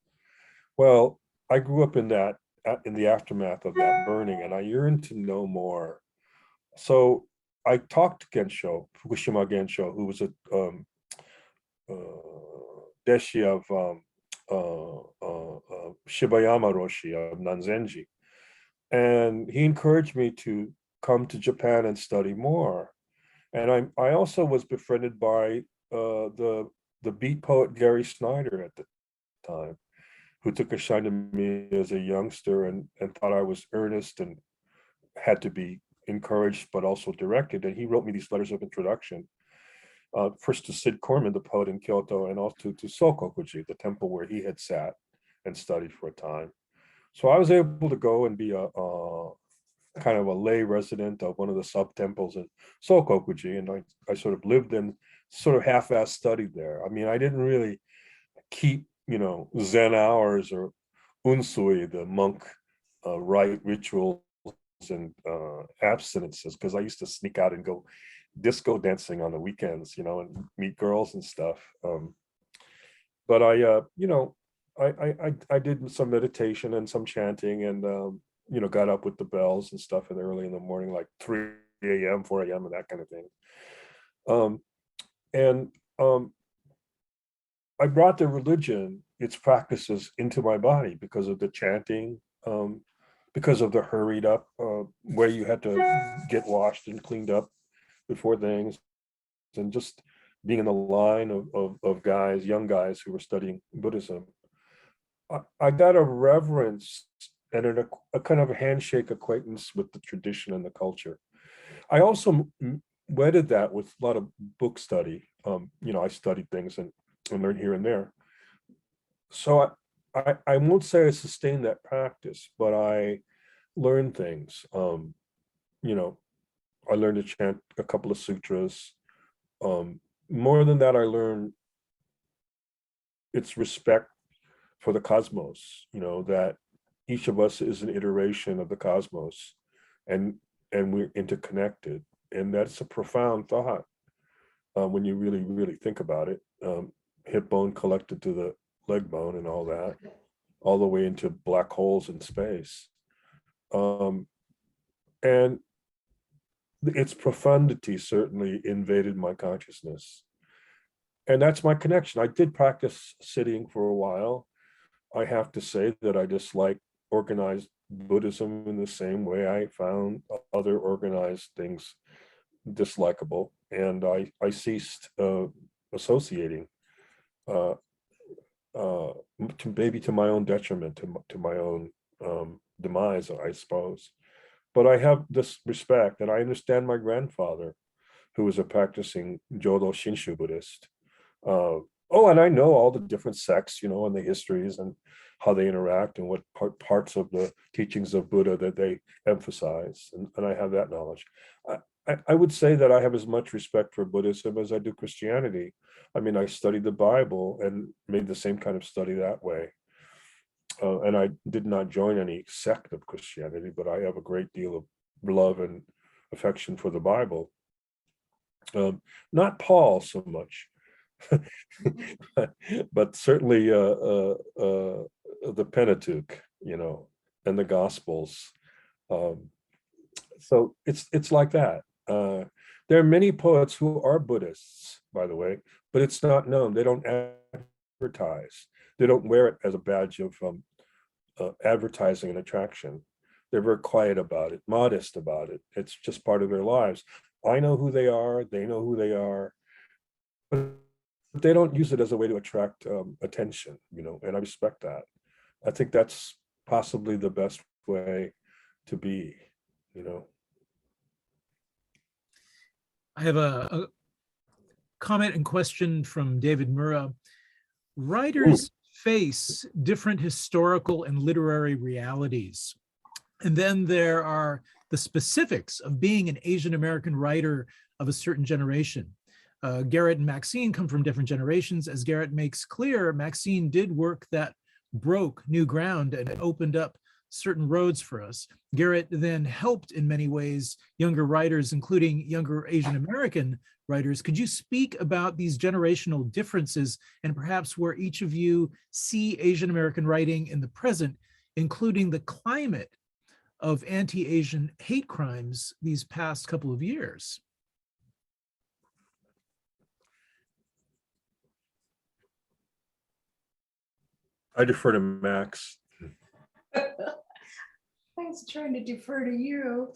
Well, I grew up in the aftermath of that burning, and I yearned to know more. So I talked to Gensho, Fukushima Gensho, who was a deshi of Shibayama Roshi of Nanzenji. And he encouraged me to come to Japan and study more. And I also was befriended by the beat poet Gary Snyder at the time, who took a shine to me as a youngster and thought I was earnest and had to be encouraged, but also directed. And he wrote me these letters of introduction, first to Sid Corman, the poet in Kyoto, and also to Sokokuji, the temple where he had sat and studied for a time. So I was able to go and be a kind of a lay resident of one of the sub-temples in Sokokuji, and I sort of lived in, sort of half-assed studied there. I mean, I didn't really keep, Zen hours or unsui, the monk rite rituals and abstinences, because I used to sneak out and go disco dancing on the weekends, and meet girls and stuff. But I did some meditation and some chanting, and got up with the bells and stuff in early in the morning, like 3 a.m., 4 a.m., and that kind of thing. I brought the religion, its practices, into my body because of the chanting, because of the hurried up where you had to get washed and cleaned up before things, and just being in the line of guys, young guys who were studying Buddhism. I got a reverence and a kind of a handshake acquaintance with the tradition and the culture. I also wedded that with a lot of book study. I studied things and learned here and there. So I won't say I sustained that practice, but I learned things. I learned to chant a couple of sutras. More than that, I learned its respect for the cosmos, that each of us is an iteration of the cosmos, and we're interconnected. And that's a profound thought when you really, really think about it. Hip bone collected to the leg bone and all that, all the way into black holes in space. And its profundity certainly invaded my consciousness. And that's my connection. I did practice sitting for a while. I have to say that I dislike organized Buddhism in the same way I found other organized things dislikable. And I ceased associating, maybe to my own detriment, to my own demise, I suppose. But I have this respect, and I understand my grandfather, who was a practicing Jodo Shinshu Buddhist. And I know all the different sects, and the histories and how they interact and what parts of the teachings of Buddha that they emphasize. And I have that knowledge. I would say that I have as much respect for Buddhism as I do Christianity. I mean, I studied the Bible and made the same kind of study that way. And I did not join any sect of Christianity, but I have a great deal of love and affection for the Bible. Not Paul so much, but certainly the Pentateuch, and the Gospels. So it's like that. There are many poets who are Buddhists, by the way, but it's not known. They don't advertise. They don't wear it as a badge of advertising and attraction. They're very quiet about it, modest about it. It's just part of their lives. I know who they are. They know who they are. But they don't use it as a way to attract attention, and I respect that. I think that's possibly the best way to be, I have a comment and question from David Murrah. Writers face different historical and literary realities. And then there are the specifics of being an Asian American writer of a certain generation. Garrett and Maxine come from different generations. As Garrett makes clear, Maxine did work that broke new ground and opened up certain roads for us. Garrett then helped in many ways younger writers, including younger Asian American writers. Could you speak about these generational differences and perhaps where each of you see Asian American writing in the present, including the climate of anti-Asian hate crimes these past couple of years? I defer to Max. I was trying to defer to you,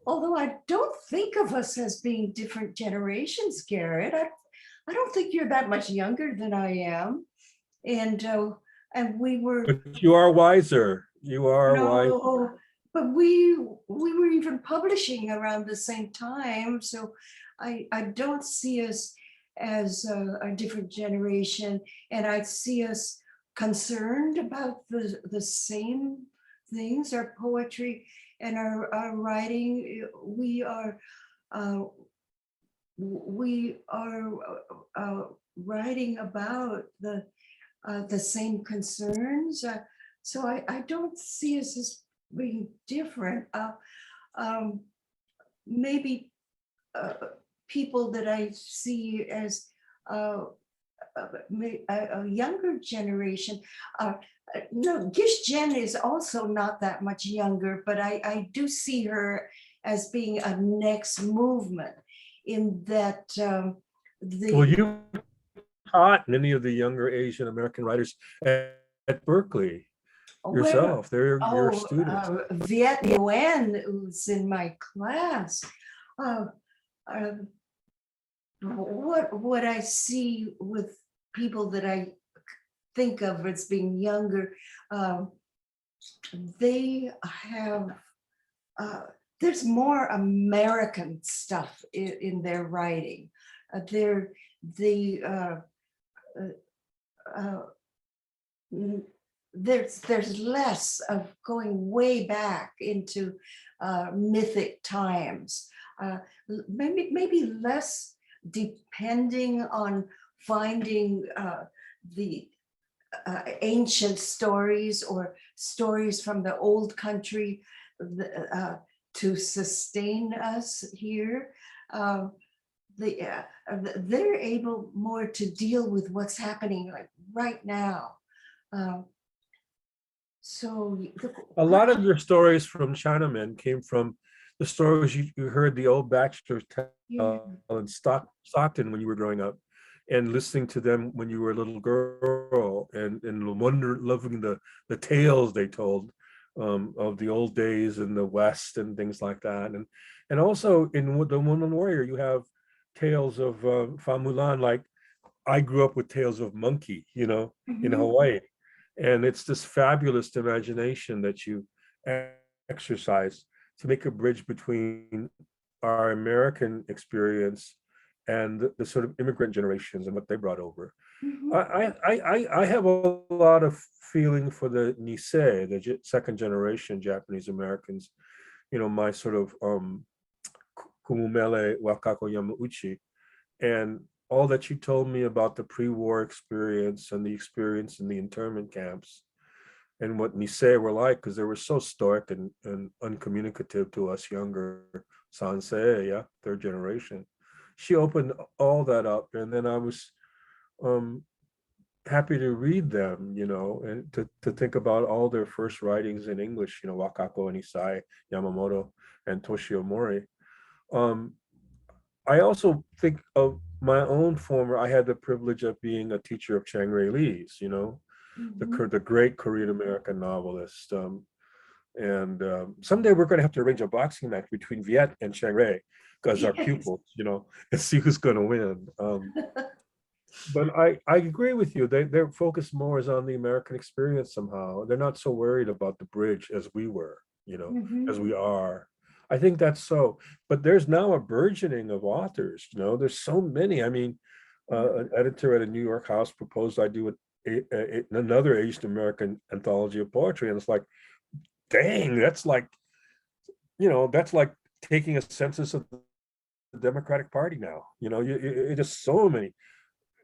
although I don't think of us as being different generations, Garrett. I don't think you're that much younger than I am, and we were. But you are wiser. You are wiser. No, but we were even publishing around the same time, so I don't see us as a different generation, and I see us concerned about the same things, our poetry and our writing. We are writing about the same concerns. So I don't see us as being different. maybe people that I see as a younger generation. No, Gish Jen is also not that much younger, but I do see her as being a next movement in that Well, you taught many of the younger Asian American writers at Berkeley yourself. They're your students. Viet Nguyen, who's in my class. What I see with people that I think of as being younger, they have, there's more American stuff in their writing. There's less of going way back into mythic times. Maybe less depending on finding the ancient stories or stories from the old country to sustain us here. They're able more to deal with what's happening like right now. So a lot of your stories from Chinamen came from the stories you heard the old bachelors tell in Stockton when you were growing up, and listening to them when you were a little girl, and loving the tales they told of the old days in the West and things like that. And also in the Woman Warrior, you have tales of Fa Mulan, like I grew up with tales of Monkey, in Hawaii. And it's this fabulous imagination that you exercise to make a bridge between our American experience and the sort of immigrant generations and what they brought over. I have a lot of feeling for the Nisei, the second generation Japanese Americans, my sort of Kumumele Wakako Yamauchi, and all that you told me about the pre-war experience and the experience in the internment camps and what Nisei were like, because they were so stoic and uncommunicative to us younger Sansei, third generation. She opened all that up, and then I was happy to read them, and to think about all their first writings in English, Wakako and Isai Yamamoto and Toshio Mori. I also think of my own I had the privilege of being a teacher of Chiang Rai-Lee's, the great Korean American novelist. And someday we're going to have to arrange a boxing match between Viet and Chiang Rai because our pupils, and see who's going to win. But I agree with you. Their focus more is on the American experience somehow. They're not so worried about the bridge as we were, as we are. I think that's so. But there's now a burgeoning of authors. There's so many. I mean, an editor at a New York house proposed I do another Asian American anthology of poetry, and it's like, dang, that's like taking a census of the Democratic Party now. It just so many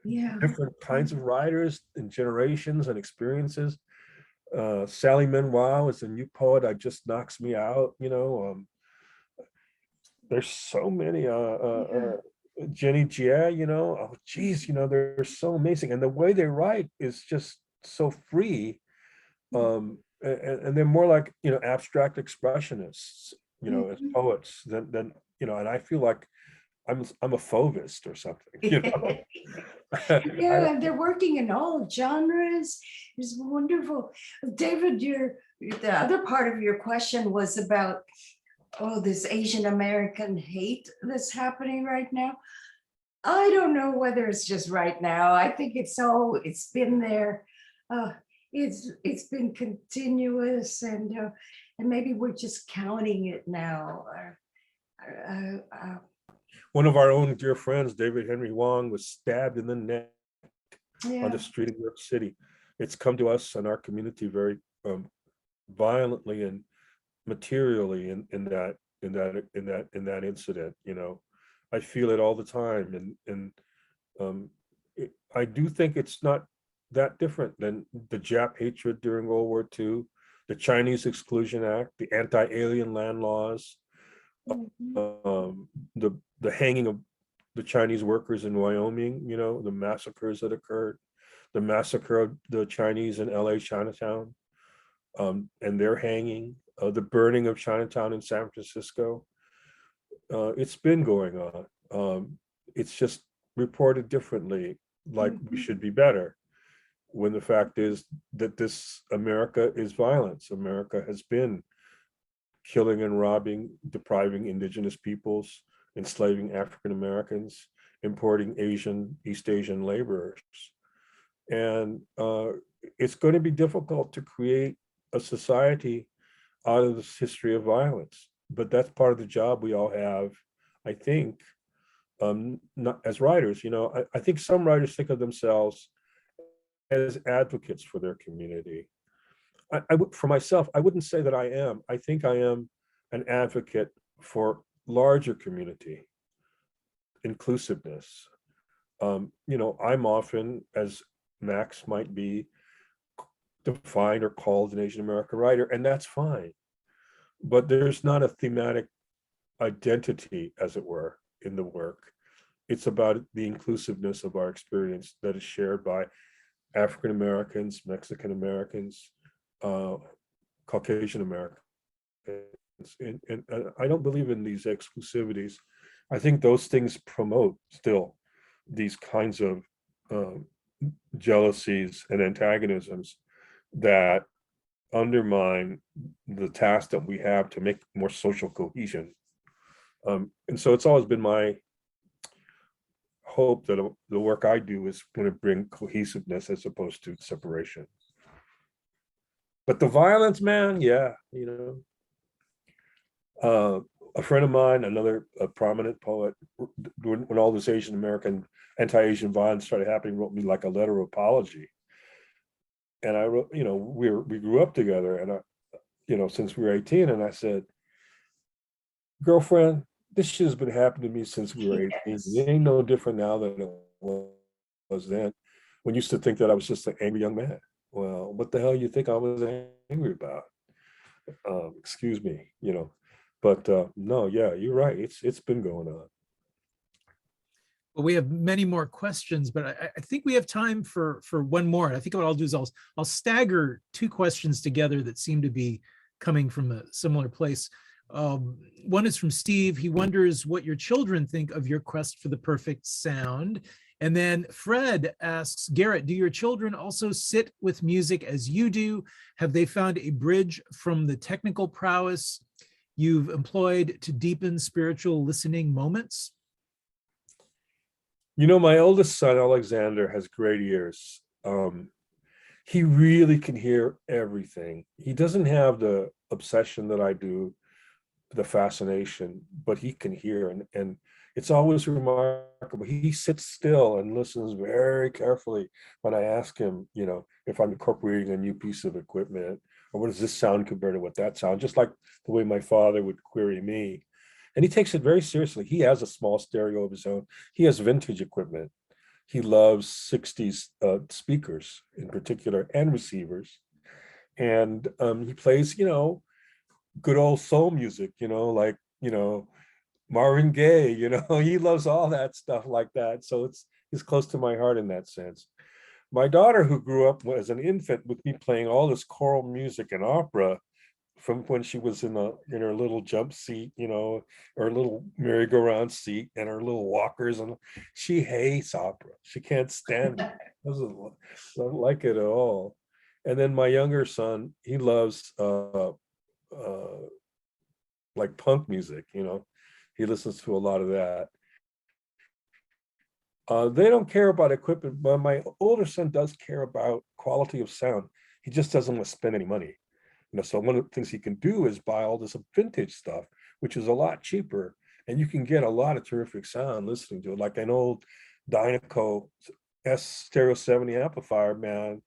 different kinds of writers and generations and experiences. Sally Manuel is a new poet that just knocks me out. There's so many. Jenny Jia, oh geez, they're so amazing, and the way they write is just so free. And they're more like abstract expressionists, as poets than and I feel like I'm a fauvist or something. And they're working in all genres. It's wonderful. David, the other part of your question was about this Asian American hate that's happening right now. I don't know whether it's just right now. I think it's been there. It's been continuous, and maybe we're just counting it now. One of our own dear friends, David Henry Wong, was stabbed in the neck on the street of New York City. It's come to us in our community very violently and materially in that incident. I feel it all the time, and I do think it's not that different than the Jap hatred during World War II, the Chinese Exclusion Act, the anti-alien land laws, the hanging of the Chinese workers in Wyoming, you know, the massacres that occurred, the massacre of the Chinese in LA Chinatown, and their hanging, the burning of Chinatown in San Francisco. It's been going on. It's just reported differently, like we should be better, when the fact is that this America is violence. America has been killing and robbing, depriving indigenous peoples, enslaving African Americans, importing East Asian laborers. And it's going to be difficult to create a society out of this history of violence. But that's part of the job we all have, I think, not as writers. You know, I think some writers think of themselves as advocates for their community. For myself, I wouldn't say that I am. I think I am an advocate for larger community, inclusiveness. You know, I'm often, as Max might be, defined or called an Asian American writer, and that's fine. But there's not a thematic identity, as it were, in the work. It's about the inclusiveness of our experience that is shared by African Americans, Mexican Americans, Caucasian Americans. And I don't believe in these exclusivities. I think those things promote still these kinds of jealousies and antagonisms that undermine the task that we have to make more social cohesion. And so it's always been my hope that the work I do is going to bring cohesiveness as opposed to separation. But the violence, man, yeah, you know. A friend of mine, a prominent poet, when all this Asian American anti-Asian violence started happening, wrote me like a letter of apology. And I wrote, you know, we grew up together, and you know, since we were 18, and I said, girlfriend, this shit has been happening to me since we were 18. It ain't no different now than it was then. When you used to think that I was just an angry young man. Well, what the hell you think I was angry about? Excuse me, you know. But no, yeah, you're right. It's been going on. Well, we have many more questions, but I think we have time for one more. And I think what I'll do is I'll stagger two questions together that seem to be coming from a similar place. One is from Steve. He wonders what your children think of your quest for the perfect sound. And then Fred asks, Garrett, do your children also sit with music as you do? Have they found a bridge from the technical prowess you've employed to deepen spiritual listening moments? You know, my oldest son, Alexander, has great ears. He really can hear everything. He doesn't have the obsession that I do, the fascination, but he can hear, and it's always remarkable. He sits still and listens very carefully when I ask him, you know, if I'm incorporating a new piece of equipment, or what does this sound compared to what that sound, just like the way my father would query me. And he takes it very seriously. He has a small stereo of his own. He has vintage equipment. He loves 60s speakers in particular, and receivers. And he plays, you know, good old soul music, you know, like, you know, Marvin Gaye, you know, he loves all that stuff like that. So he's close to my heart in that sense. My daughter, who grew up as an infant with me playing all this choral music and opera from when she was in her little jump seat, you know, or little merry-go-round seat and her little walkers, and she hates opera. She can't stand it. Doesn't like it at all. And then my younger son, he loves like punk music, you know. He listens to a lot of that. They don't care about equipment, but my older son does care about quality of sound. He just doesn't want to spend any money. You know, so one of the things he can do is buy all this vintage stuff, which is a lot cheaper, and you can get a lot of terrific sound listening to it, like an old Dynakit S Stereo 70 amplifier, man.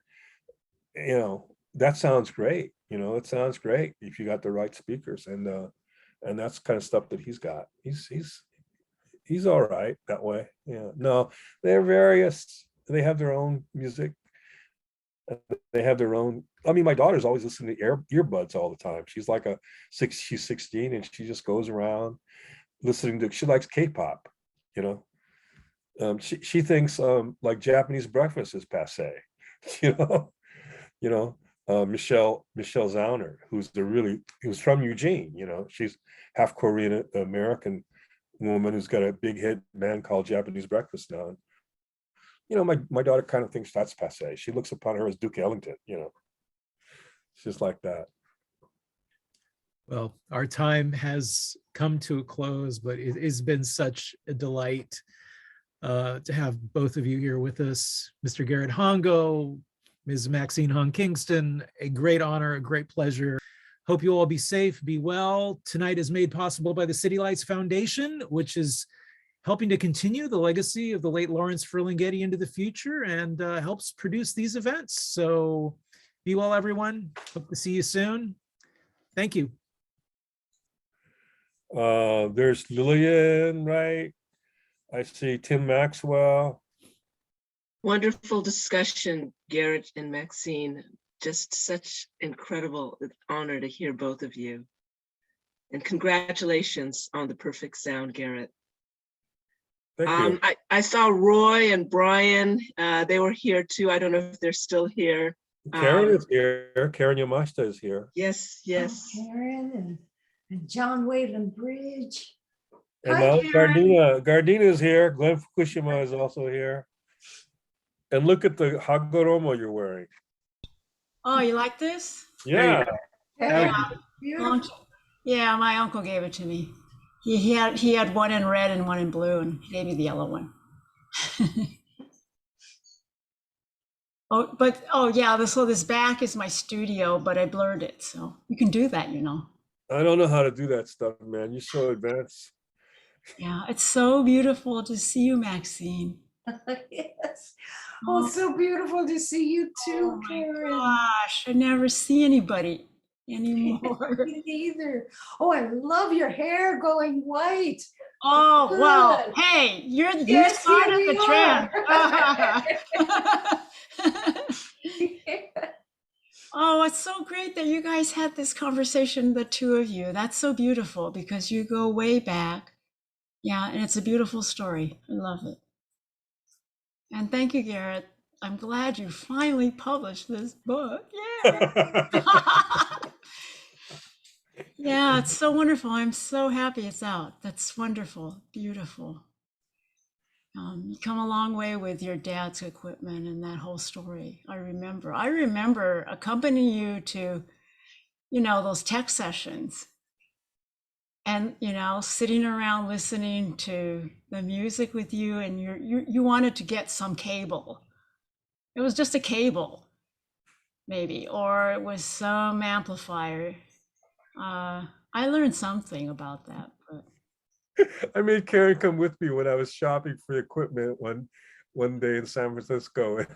You know, that sounds great. You know, it sounds great if you got the right speakers, and that's kind of stuff that he's got. He's all right that way. Yeah, no, they're various. They have their own music. They have their own. I mean, my daughter's always listening to earbuds all the time. She's like she's 16 and she just goes around listening to, she likes K-pop, you know. She thinks like Japanese breakfast is passe, you know, Michelle Zauner, who's from Eugene, you know, she's half Korean American woman who's got a big hit band called Japanese Breakfast now. You know, my daughter kind of thinks that's passe. She looks upon her as Duke Ellington, you know. It's just like that. Well, our time has come to a close, but it has been such a delight to have both of you here with us. Mr. Garrett Hongo, Ms. Maxine Hong Kingston, a great honor, a great pleasure. Hope you all be safe, be well. Tonight is made possible by the City Lights Foundation, which is helping to continue the legacy of the late Lawrence Ferlinghetti into the future and helps produce these events. So be well, everyone. Hope to see you soon. Thank you. There's Lillian, right? I see Tim Maxwell. Wonderful discussion, Garrett and Maxine. Just such incredible honor to hear both of you. And congratulations on the perfect sound, Garrett. Thank you. I saw Roy and Brian, they were here too. I don't know if they're still here. Karen is here. Karen Yamashita is here. Yes, yes. Oh, Karen and John Wayland Bridge. And Hi, now Karen. Gardena is here. Glenn Fukushima is also here. And look at the Hagoromo you're wearing. Oh, you like this? Yeah. Yeah. Yeah, my uncle gave it to me. He had one in red and one in blue, and he gave me the yellow one. So this back is my studio, but I blurred it, so you can do that, you know. I don't know how to do that stuff, man. You're so advanced. Yeah, it's so beautiful to see you, Maxine. Yes. Oh, it's so beautiful to see you too, Oh my Karen. gosh, I never see anybody anymore. Me neither. Oh, I love your hair going white. Oh, well, Good. hey, you Yes, started here the we trend. are. Oh, it's so great that you guys had this conversation, the two of you. That's so beautiful because you go way back. Yeah, and it's a beautiful story. I love it. And thank you, Garrett. I'm glad you finally published this book. Yeah. Yeah, it's so wonderful. I'm so happy it's out. That's wonderful. Beautiful. You come a long way with your dad's equipment and that whole story. I remember accompanying you to, those tech sessions and, sitting around listening to the music with you, and you wanted to get some cable. It was just a cable, maybe, or it was some amplifier. I learned something about that, but I made Karen come with me when I was shopping for equipment one day in San Francisco.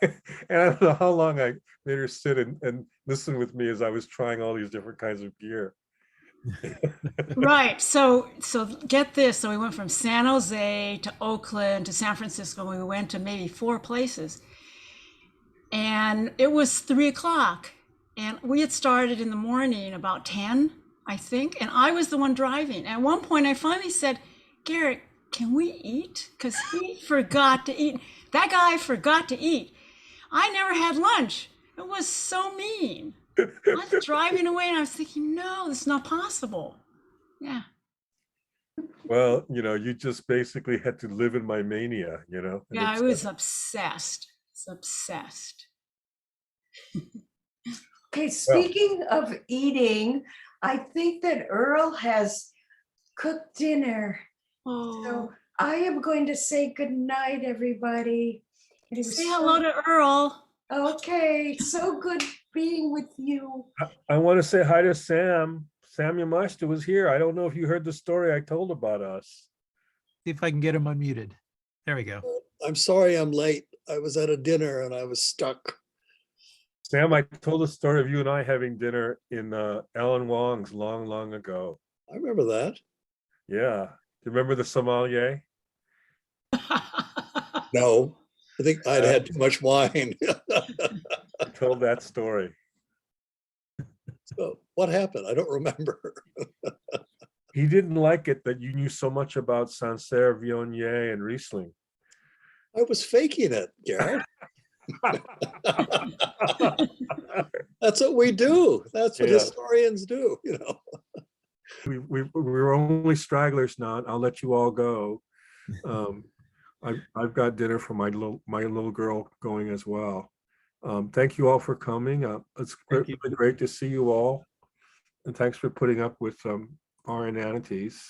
And I don't know how long I made her sit and listen with me as I was trying all these different kinds of gear. right. So get this. So we went from San Jose to Oakland to San Francisco. We went to maybe 4 places. And it was 3 o'clock. And we had started in the morning about 10, I think. And I was the one driving. At one point, I finally said, Garrett, can we eat? Because he forgot to eat. That guy forgot to eat. I never had lunch. It was so mean. I was driving away and I was thinking, no, this is not possible. Yeah. Well, you just basically had to live in my mania, and Yeah, I was obsessed. It's obsessed. Okay, speaking of eating, I think that Earl has cooked dinner. Oh, So I am going to say good night, everybody. It was say hello so- to Earl. Okay, so good being with you. I want to say hi to Sam. Sam Yamashita was here. I don't know if you heard the story I told about us. See if I can get him unmuted. There we go. I'm sorry I'm late. I was at a dinner and I was stuck. Sam, I told the story of you and I having dinner in Alan Wong's long ago. I remember that. Yeah. Do you remember the sommelier? No, I think I'd had too much wine. told that story. So what happened? I don't remember. He didn't like it that you knew so much about Sancerre, Viognier, and Riesling. I was faking it, Garrett. That's what we do. That's what Yeah. historians do, you know. We're only stragglers now. I'll let you all go. I've got dinner for my little girl going as well. Thank you all for coming. It's been great to see you all, and thanks for putting up with our inanities.